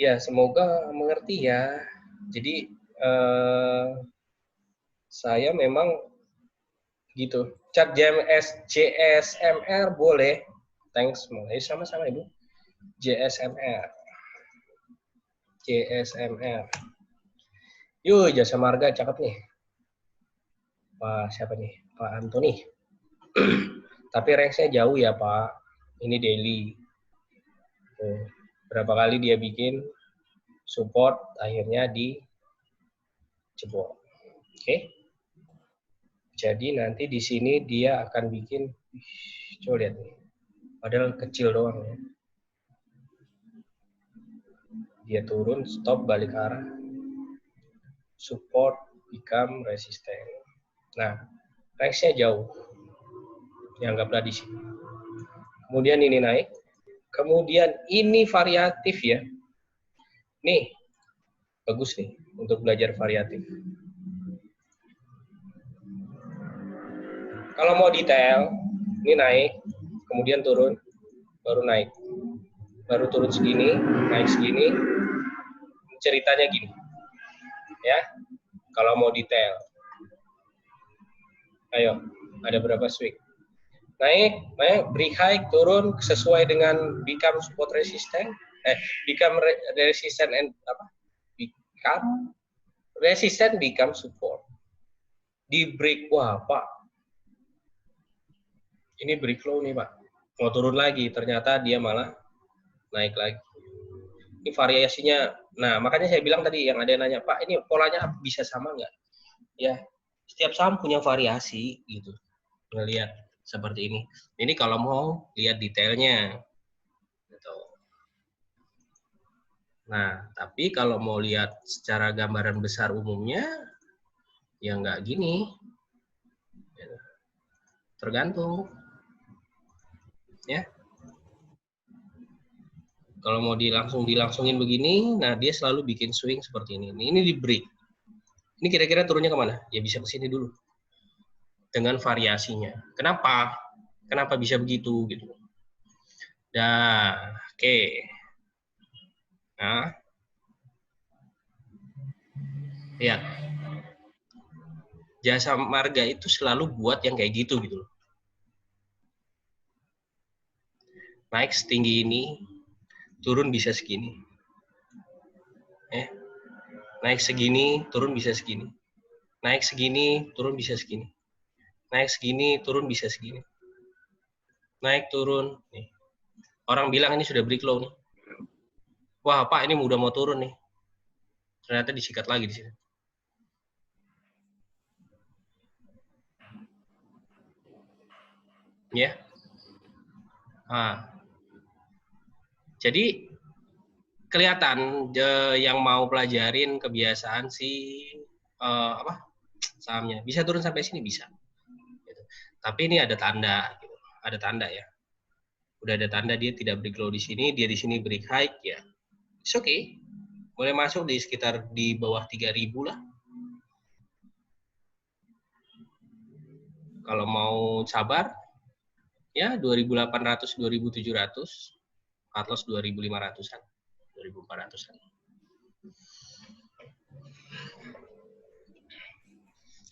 Ya, semoga mengerti ya. Jadi saya memang gitu. Chat JSMR boleh. Thanks, sama-sama Ibu. JSMR. Yuk, Jasa Marga cakep nih. Pak siapa nih? Pak Antoni. Tapi range-nya jauh ya Pak. Ini daily. Tuh. Berapa kali dia bikin support, akhirnya dijebol. Oke. Jadi nanti di sini dia akan bikin, coba lihat nih. Padahal kecil doang ya. Dia turun, stop, balik arah. Support, become resisten. Nah, range-nya jauh. Dianggaplah di sini. Kemudian ini naik. Kemudian ini variatif ya. Nih, bagus nih untuk belajar variatif. Kalau mau detail, ini naik, kemudian turun, baru naik. Baru turun segini, naik segini. Ceritanya gini. Ya. Kalau mau detail. Ayo, ada berapa swing? Naik, break high, turun sesuai dengan become support resistant, become resistant and apa? Become resistant, become support. Di break, wah Pak, ini break low nih Pak, mau turun lagi, ternyata dia malah naik lagi. Ini variasinya, nah makanya saya bilang tadi yang ada yang nanya, Pak ini polanya bisa sama nggak? Ya, setiap saham punya variasi gitu, ngelihat seperti ini. Ini kalau mau lihat detailnya. Gitu. Nah, tapi kalau mau lihat secara gambaran besar umumnya, ya nggak gini. Tergantung. Ya. Kalau mau dilangsungin begini, nah dia selalu bikin swing seperti ini. Ini di break. Ini kira-kira turunnya kemana? Ya bisa ke sini dulu. Dengan variasinya. Kenapa? Kenapa bisa begitu? Gitu. Nah, oke. Nah, lihat. Jasa marga itu selalu buat yang kayak gitu gitu loh. Naik setinggi ini, turun bisa segini. Naik segini, turun bisa segini. Naik segini, turun bisa segini. Naik segini, turun bisa segini. Naik, turun. Nih. Orang bilang ini sudah break low nih. Wah, Pak, ini udah mau turun nih. Ternyata disikat lagi di sini. Ya. Nah. Jadi kelihatan yang mau pelajarin kebiasaan si sahamnya bisa turun sampai sini bisa. Gitu. Tapi ini ada tanda, gitu. Ada tanda ya. Udah ada tanda dia tidak break low di sini, dia di sini break high ya. It's okay. Boleh masuk di sekitar di bawah 3.000 lah. Kalau mau sabar, ya 2.800, 2.700, cut loss 2.500-an, 2.400-an.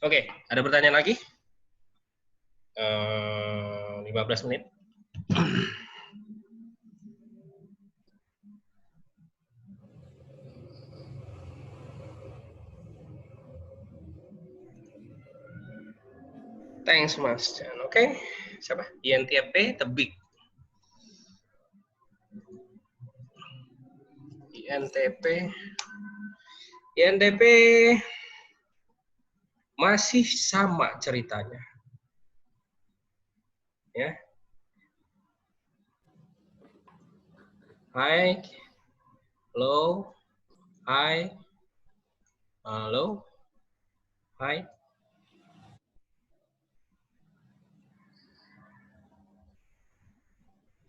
Oke, ada pertanyaan lagi? 15 menit. Thanks, Mas Chan. Oke, siapa? INTP tebik. INTP masih sama ceritanya. Ya. High, low, high, low, high.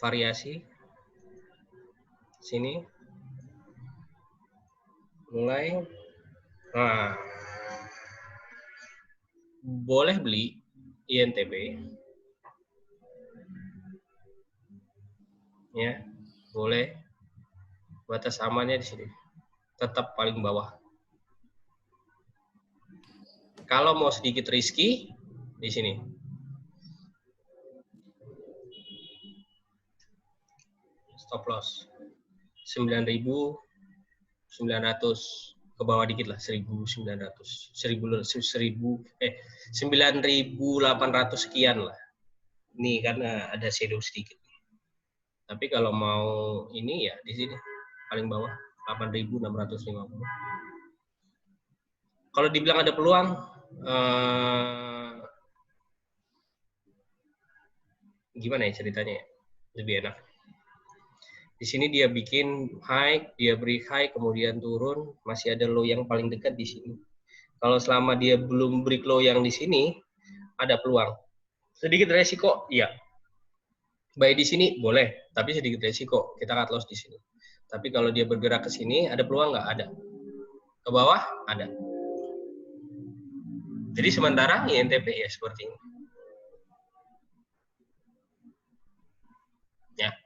Variasi. Sini. Mulai. Nah. Boleh beli INTP. Ya, boleh. Batas amannya di sini. Tetap paling bawah. Kalau mau sedikit risky, di sini. Stop loss. 9.900 ke bawah dikit lah, 1.900. 9.800 sekian lah. Ini karena ada shadow sedikit. Tapi kalau mau ini ya di sini paling bawah 8.650. Kalau dibilang ada peluang, gimana ya ceritanya ya? Lebih enak. Di sini dia bikin high, dia break high, kemudian turun, masih ada low yang paling dekat di sini. Kalau selama dia belum break low yang di sini, ada peluang. Sedikit resiko, iya. Buy di sini boleh, tapi sedikit resiko. Kita cut loss di sini. Tapi kalau dia bergerak ke sini, ada peluang nggak? Ada. Ke bawah? Ada. Jadi sementara INTP ya seperti ini. Ya.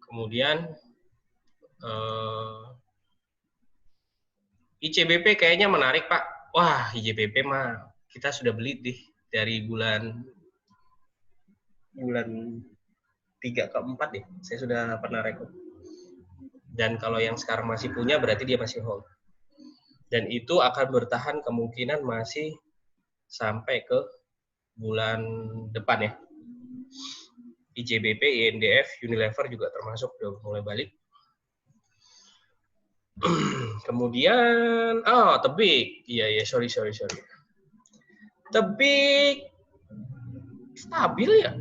Kemudian ICBP kayaknya menarik, Pak. Wah, ICBP mah kita sudah beli dari bulan 3 ke 4 deh. Saya sudah pernah rekrut. Dan kalau yang sekarang masih punya berarti dia masih hold. Dan itu akan bertahan kemungkinan masih sampai ke bulan depan ya. IJBP, INDF, Unilever juga termasuk udah mulai balik. Kemudian, tebik. Iya, sorry. Tebik stabil ya.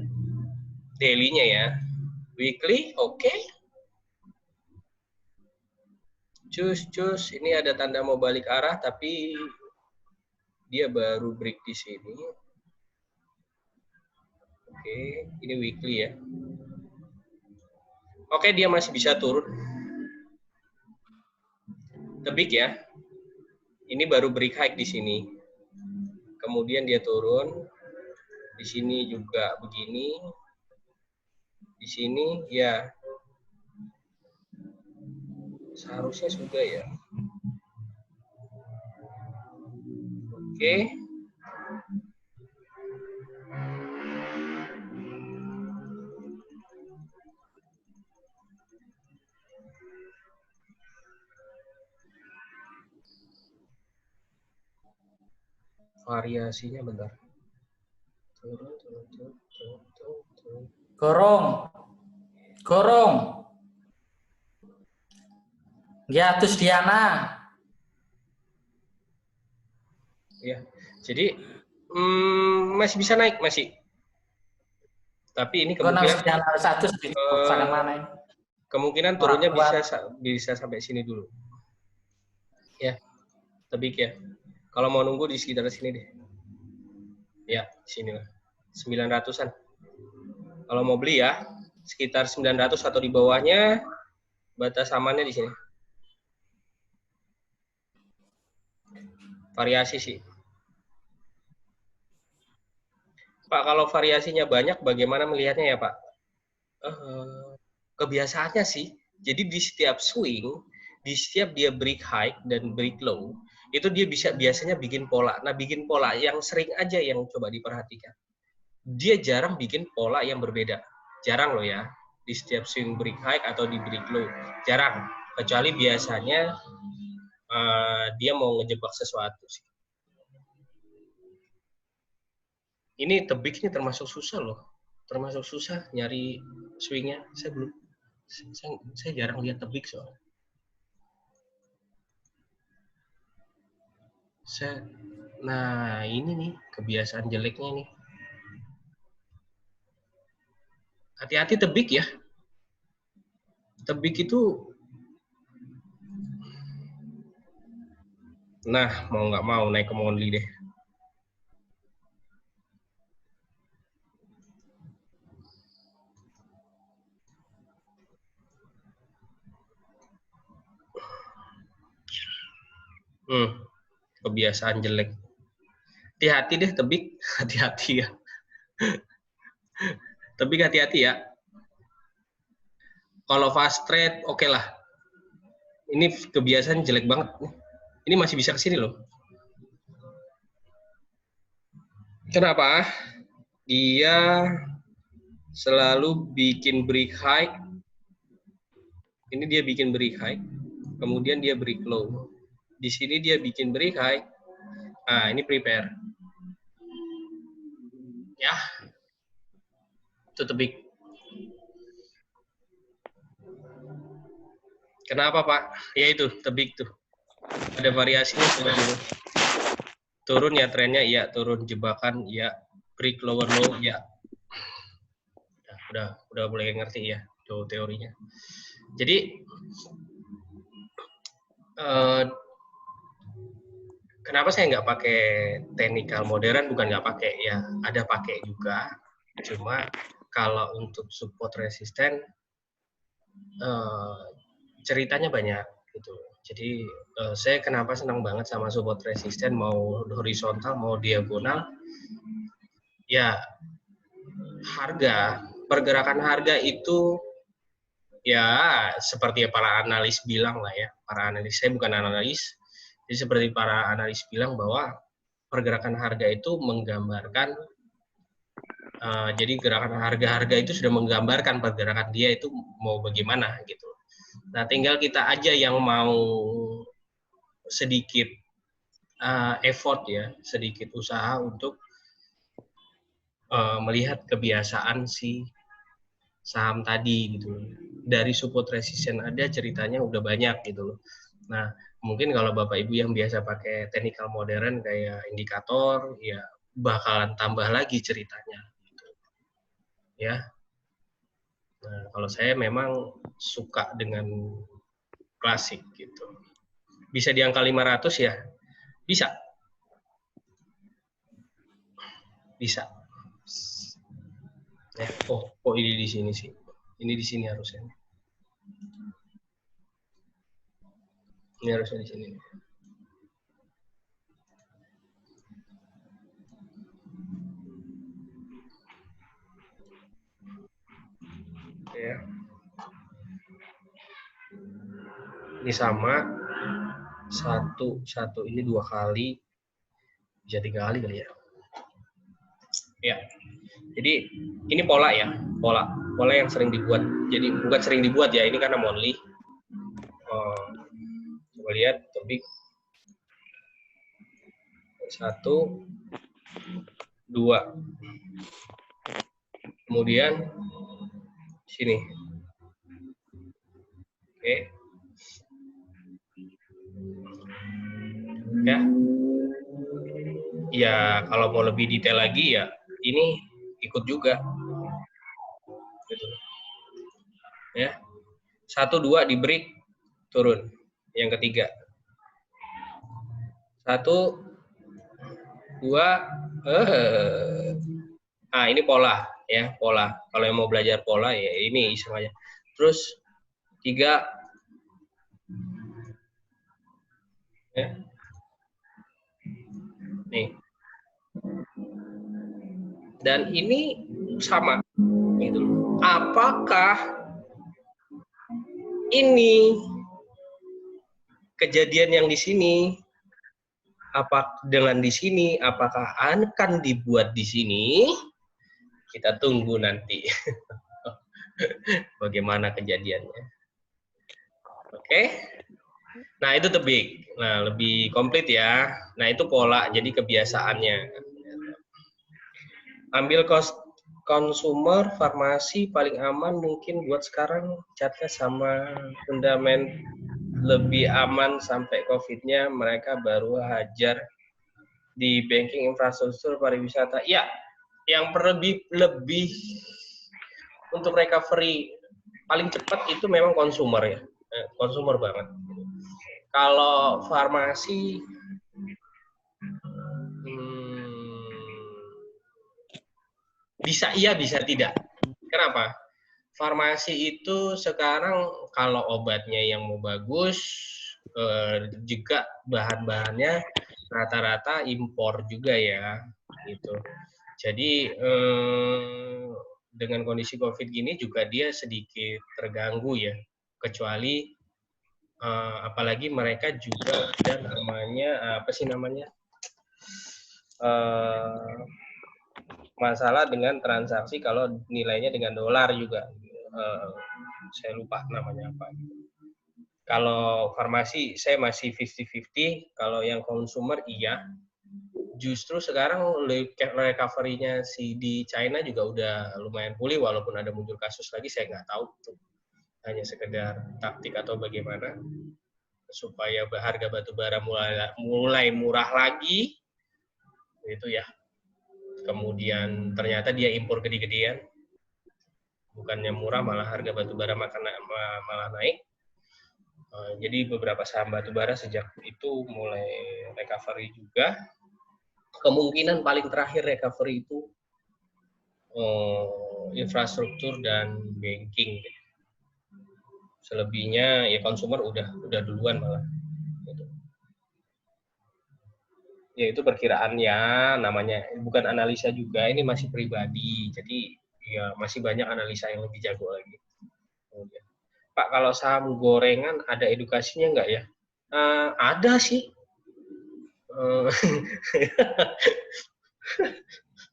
Daily-nya ya. Weekly, oke. Cus, ini ada tanda mau balik arah, tapi dia baru break di sini. Oke, ini weekly ya. Oke, dia masih bisa turun. Tebik ya. Ini baru break high di sini. Kemudian dia turun. Di sini juga begini. Di sini ya seharusnya sudah ya. Oke. Variasinya bentar. Gorong. Giatus Diana. Ya, jadi masih bisa naik masih. Tapi ini kemungkinan turunnya bisa sampai sini dulu. Ya, tebik ya. Kalau mau nunggu di sekitar sini deh. Ya, sinilah. 900-an. Kalau mau beli ya, sekitar 900 atau di bawahnya, batas amannya di sini. Variasi sih. Pak, kalau variasinya banyak, bagaimana melihatnya ya Pak? Kebiasaannya sih, jadi di setiap swing, di setiap dia break high dan break low, itu dia biasanya bikin pola. Nah, bikin pola yang sering aja yang coba diperhatikan. Dia jarang bikin pola yang berbeda. Jarang loh ya, di setiap swing break high atau di break low. Jarang. Kecuali biasanya dia mau ngejebak sesuatu sih. Ini tebik ini termasuk susah loh. Termasuk susah nyari swingnya. Saya jarang lihat tebik soalnya. Nah, ini nih kebiasaan jeleknya nih. Hati-hati tebik ya. Tebik itu, nah mau nggak mau naik ke Monly deh. Kebiasaan jelek. Hati-hati deh tebik, hati-hati ya. Tebik hati-hati ya. Kalau fast trade oke lah. Ini kebiasaan jelek banget. Ini masih bisa ke sini loh. Kenapa? Dia selalu bikin break high. Ini dia bikin break high. Kemudian dia break low. Di sini dia bikin break high. Nah, ini prepare. Ya. Itu tebik. Kenapa, Pak? Ya itu, tebik tuh. Ada variasinya coba dulu. Turun ya trennya, iya. Turun jebakan, iya. Break lower low, iya. Udah mulai ngerti ya, tuh teorinya. Jadi, kenapa saya nggak pakai technical modern? Bukan nggak pakai, ya ada pakai juga. Cuma kalau untuk support resisten, ceritanya banyak gitu. Jadi saya kenapa senang banget sama support resisten, mau horizontal mau diagonal, ya pergerakan harga itu ya seperti para analis bilang lah ya, para analis, saya bukan analis, jadi seperti para analis bilang bahwa pergerakan harga itu menggambarkan, jadi gerakan harga-harga itu sudah menggambarkan pergerakan dia itu mau bagaimana gitu. Nah, tinggal kita aja yang mau sedikit effort ya, sedikit usaha untuk melihat kebiasaan si saham tadi gitu. Dari support resistance ada ceritanya udah banyak gitu loh. Nah, mungkin kalau Bapak Ibu yang biasa pakai technical modern kayak indikator, ya bakalan tambah lagi ceritanya gitu. Ya. Nah, kalau saya memang suka dengan klasik gitu. Bisa di angka 500 ya? Bisa. Bisa. Ya, oh ini di sini sih. Ini di sini harusnya. Ini harusnya di sini. Ini sama. Satu ini 2 kali. Bisa 3 kali kali ya. Ya. Jadi ini pola ya. Pola yang sering dibuat. Jadi bukan sering dibuat ya. Ini karena Monthly. Coba lihat tebik. 1, 2. Kemudian sini. Oke. Ya. Ya, kalau mau lebih detail lagi ya ini ikut juga. Gitu. Ya. 1, 2 di break turun. Yang ketiga. 1, 2 ini pola ya, pola. Kalau yang mau belajar pola ya ini semuanya. Terus 3 ya. Nih. Dan ini sama gitu. Apakah ini kejadian yang di sini dengan di sini apakah akan dibuat di sini? Kita tunggu nanti. Bagaimana kejadiannya. Oke. Nah, itu tebik. Nah, lebih komplit ya. Nah, itu pola, jadi kebiasaannya. Ambil consumer, farmasi paling aman mungkin buat sekarang catnya sama fundament lebih aman sampai COVID-nya mereka baru hajar di banking infrastruktur pariwisata. Ya, yang lebih untuk recovery paling cepat itu memang consumer ya. Consumer banget. Kalau farmasi bisa iya, bisa tidak. Kenapa? Farmasi itu sekarang kalau obatnya yang mau bagus, juga bahan-bahannya rata-rata impor juga ya, gitu. Jadi dengan kondisi COVID gini juga dia sedikit terganggu ya, kecuali apalagi mereka juga ada namanya masalah dengan transaksi kalau nilainya dengan dolar juga. Saya lupa namanya apa. Kalau farmasi saya masih 50-50, kalau yang consumer iya. Justru sekarang recovery-nya di China juga udah lumayan pulih walaupun ada muncul kasus lagi, saya nggak tahu itu hanya sekedar taktik atau bagaimana supaya harga batubara mulai murah lagi itu ya. Kemudian ternyata dia impor gede-gedean, bukannya murah malah harga batubara malah naik. Jadi beberapa saham batubara sejak itu mulai recovery juga. Kemungkinan paling terakhir recovery itu infrastruktur dan banking. Selebihnya ya consumer udah duluan malah. Ya itu perkiraannya, namanya bukan analisa juga, ini masih pribadi. Jadi ya masih banyak analisa yang lebih jago lagi. Pak, kalau saham gorengan ada edukasinya nggak ya? Ada sih.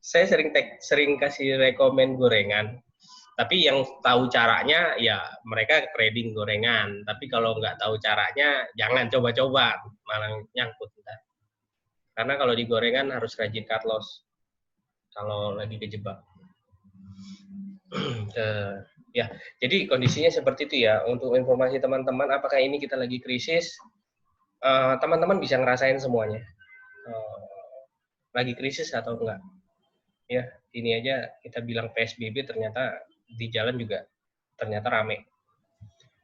Saya sering kasih rekomen gorengan. Tapi yang tahu caranya ya mereka trading gorengan. Tapi kalau nggak tahu caranya jangan coba-coba, malah nyangkut. Karena kalau di gorengan harus rajin cut loss kalau lagi kejebak. Ya, jadi kondisinya seperti itu ya. Untuk informasi teman-teman, apakah ini kita lagi krisis? Teman-teman bisa ngerasain semuanya. Lagi krisis atau enggak? Ya, ini aja kita bilang PSBB ternyata di jalan juga ternyata rame.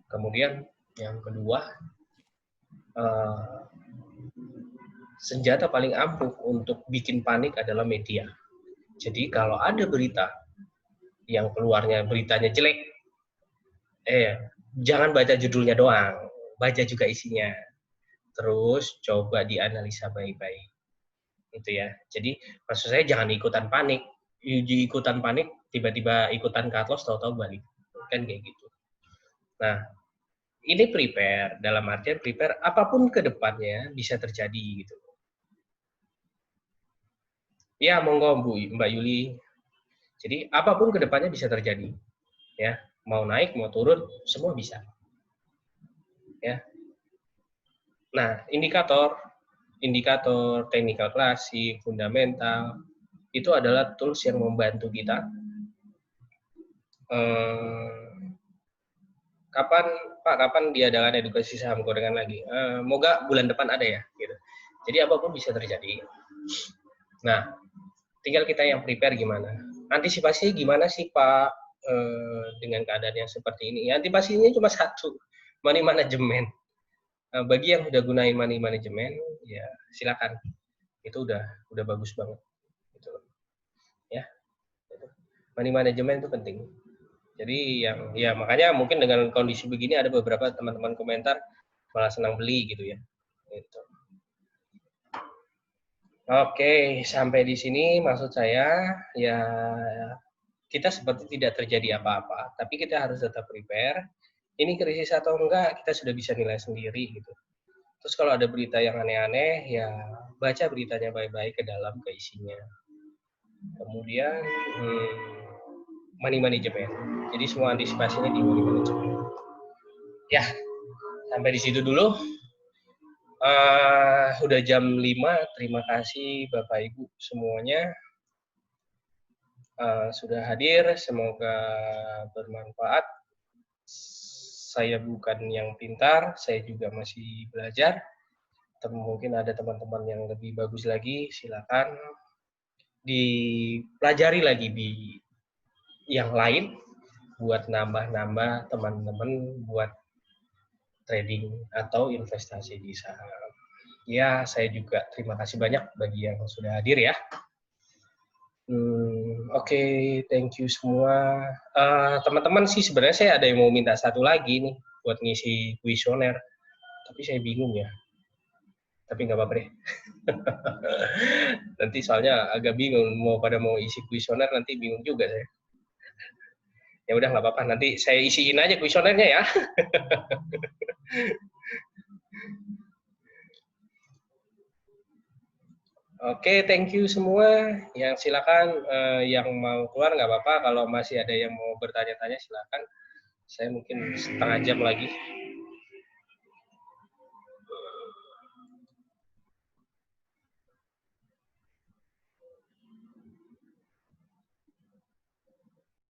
Kemudian yang kedua, senjata paling ampuh untuk bikin panik adalah media. Jadi kalau ada berita yang keluarnya beritanya jelek, jangan baca judulnya doang, baca juga isinya. Terus coba dianalisa baik-baik. Itu ya. Jadi maksud saya jangan ikutan panik. Ikutan panik, tiba-tiba ikutan cut loss, tahu-tahu balik. Kan kayak gitu. Nah, ini prepare, dalam artian prepare apapun ke depannya bisa terjadi gitu. Ya, monggo Mbak Yuli. Jadi apapun ke depannya bisa terjadi. Ya, mau naik, mau turun, semua bisa. Ya. Nah, indikator technical klasik, fundamental, itu adalah tools yang membantu kita. Kapan diadakan edukasi saham gorengan lagi? Moga bulan depan ada ya. Gitu. Jadi apapun bisa terjadi. Nah, tinggal kita yang prepare gimana. Antisipasinya gimana sih Pak dengan keadaan yang seperti ini? Antisipasinya cuma satu, money management. Bagi yang udah gunain money management, ya silakan. Itu udah bagus banget. Gitu. Ya, money management itu penting. Jadi ya makanya mungkin dengan kondisi begini ada beberapa teman-teman komentar malah senang beli gitu ya. Gitu. Oke, sampai di sini maksud saya ya kita seperti tidak terjadi apa-apa, tapi kita harus tetap prepare. Ini krisis atau enggak kita sudah bisa nilai sendiri gitu. Terus kalau ada berita yang aneh-aneh ya baca beritanya baik-baik ke dalam ke isinya. Kemudian money management. Jadi semua antisipasinya di money management. Ya, sampai di situ dulu. Udah jam 5, terima kasih Bapak Ibu semuanya sudah hadir, semoga bermanfaat. Saya bukan yang pintar, saya juga masih belajar. Mungkin ada teman-teman yang lebih bagus lagi, silakan dipelajari lagi di yang lain buat nambah-nambah teman-teman buat trading atau investasi di saham. Ya, saya juga terima kasih banyak bagi yang sudah hadir ya. Oke, thank you semua. Teman-teman sih sebenarnya saya ada yang mau minta satu lagi nih buat ngisi kuesioner, tapi saya bingung ya. Tapi nggak apa-apa deh. Nanti soalnya agak bingung mau isi kuesioner nanti bingung juga saya. Ya udah nggak apa-apa, nanti saya isiin aja kuesionernya ya. Oke, thank you semua. Yang silakan yang mau keluar nggak apa-apa. Kalau masih ada yang mau bertanya-tanya silakan. Saya mungkin setengah jam lagi.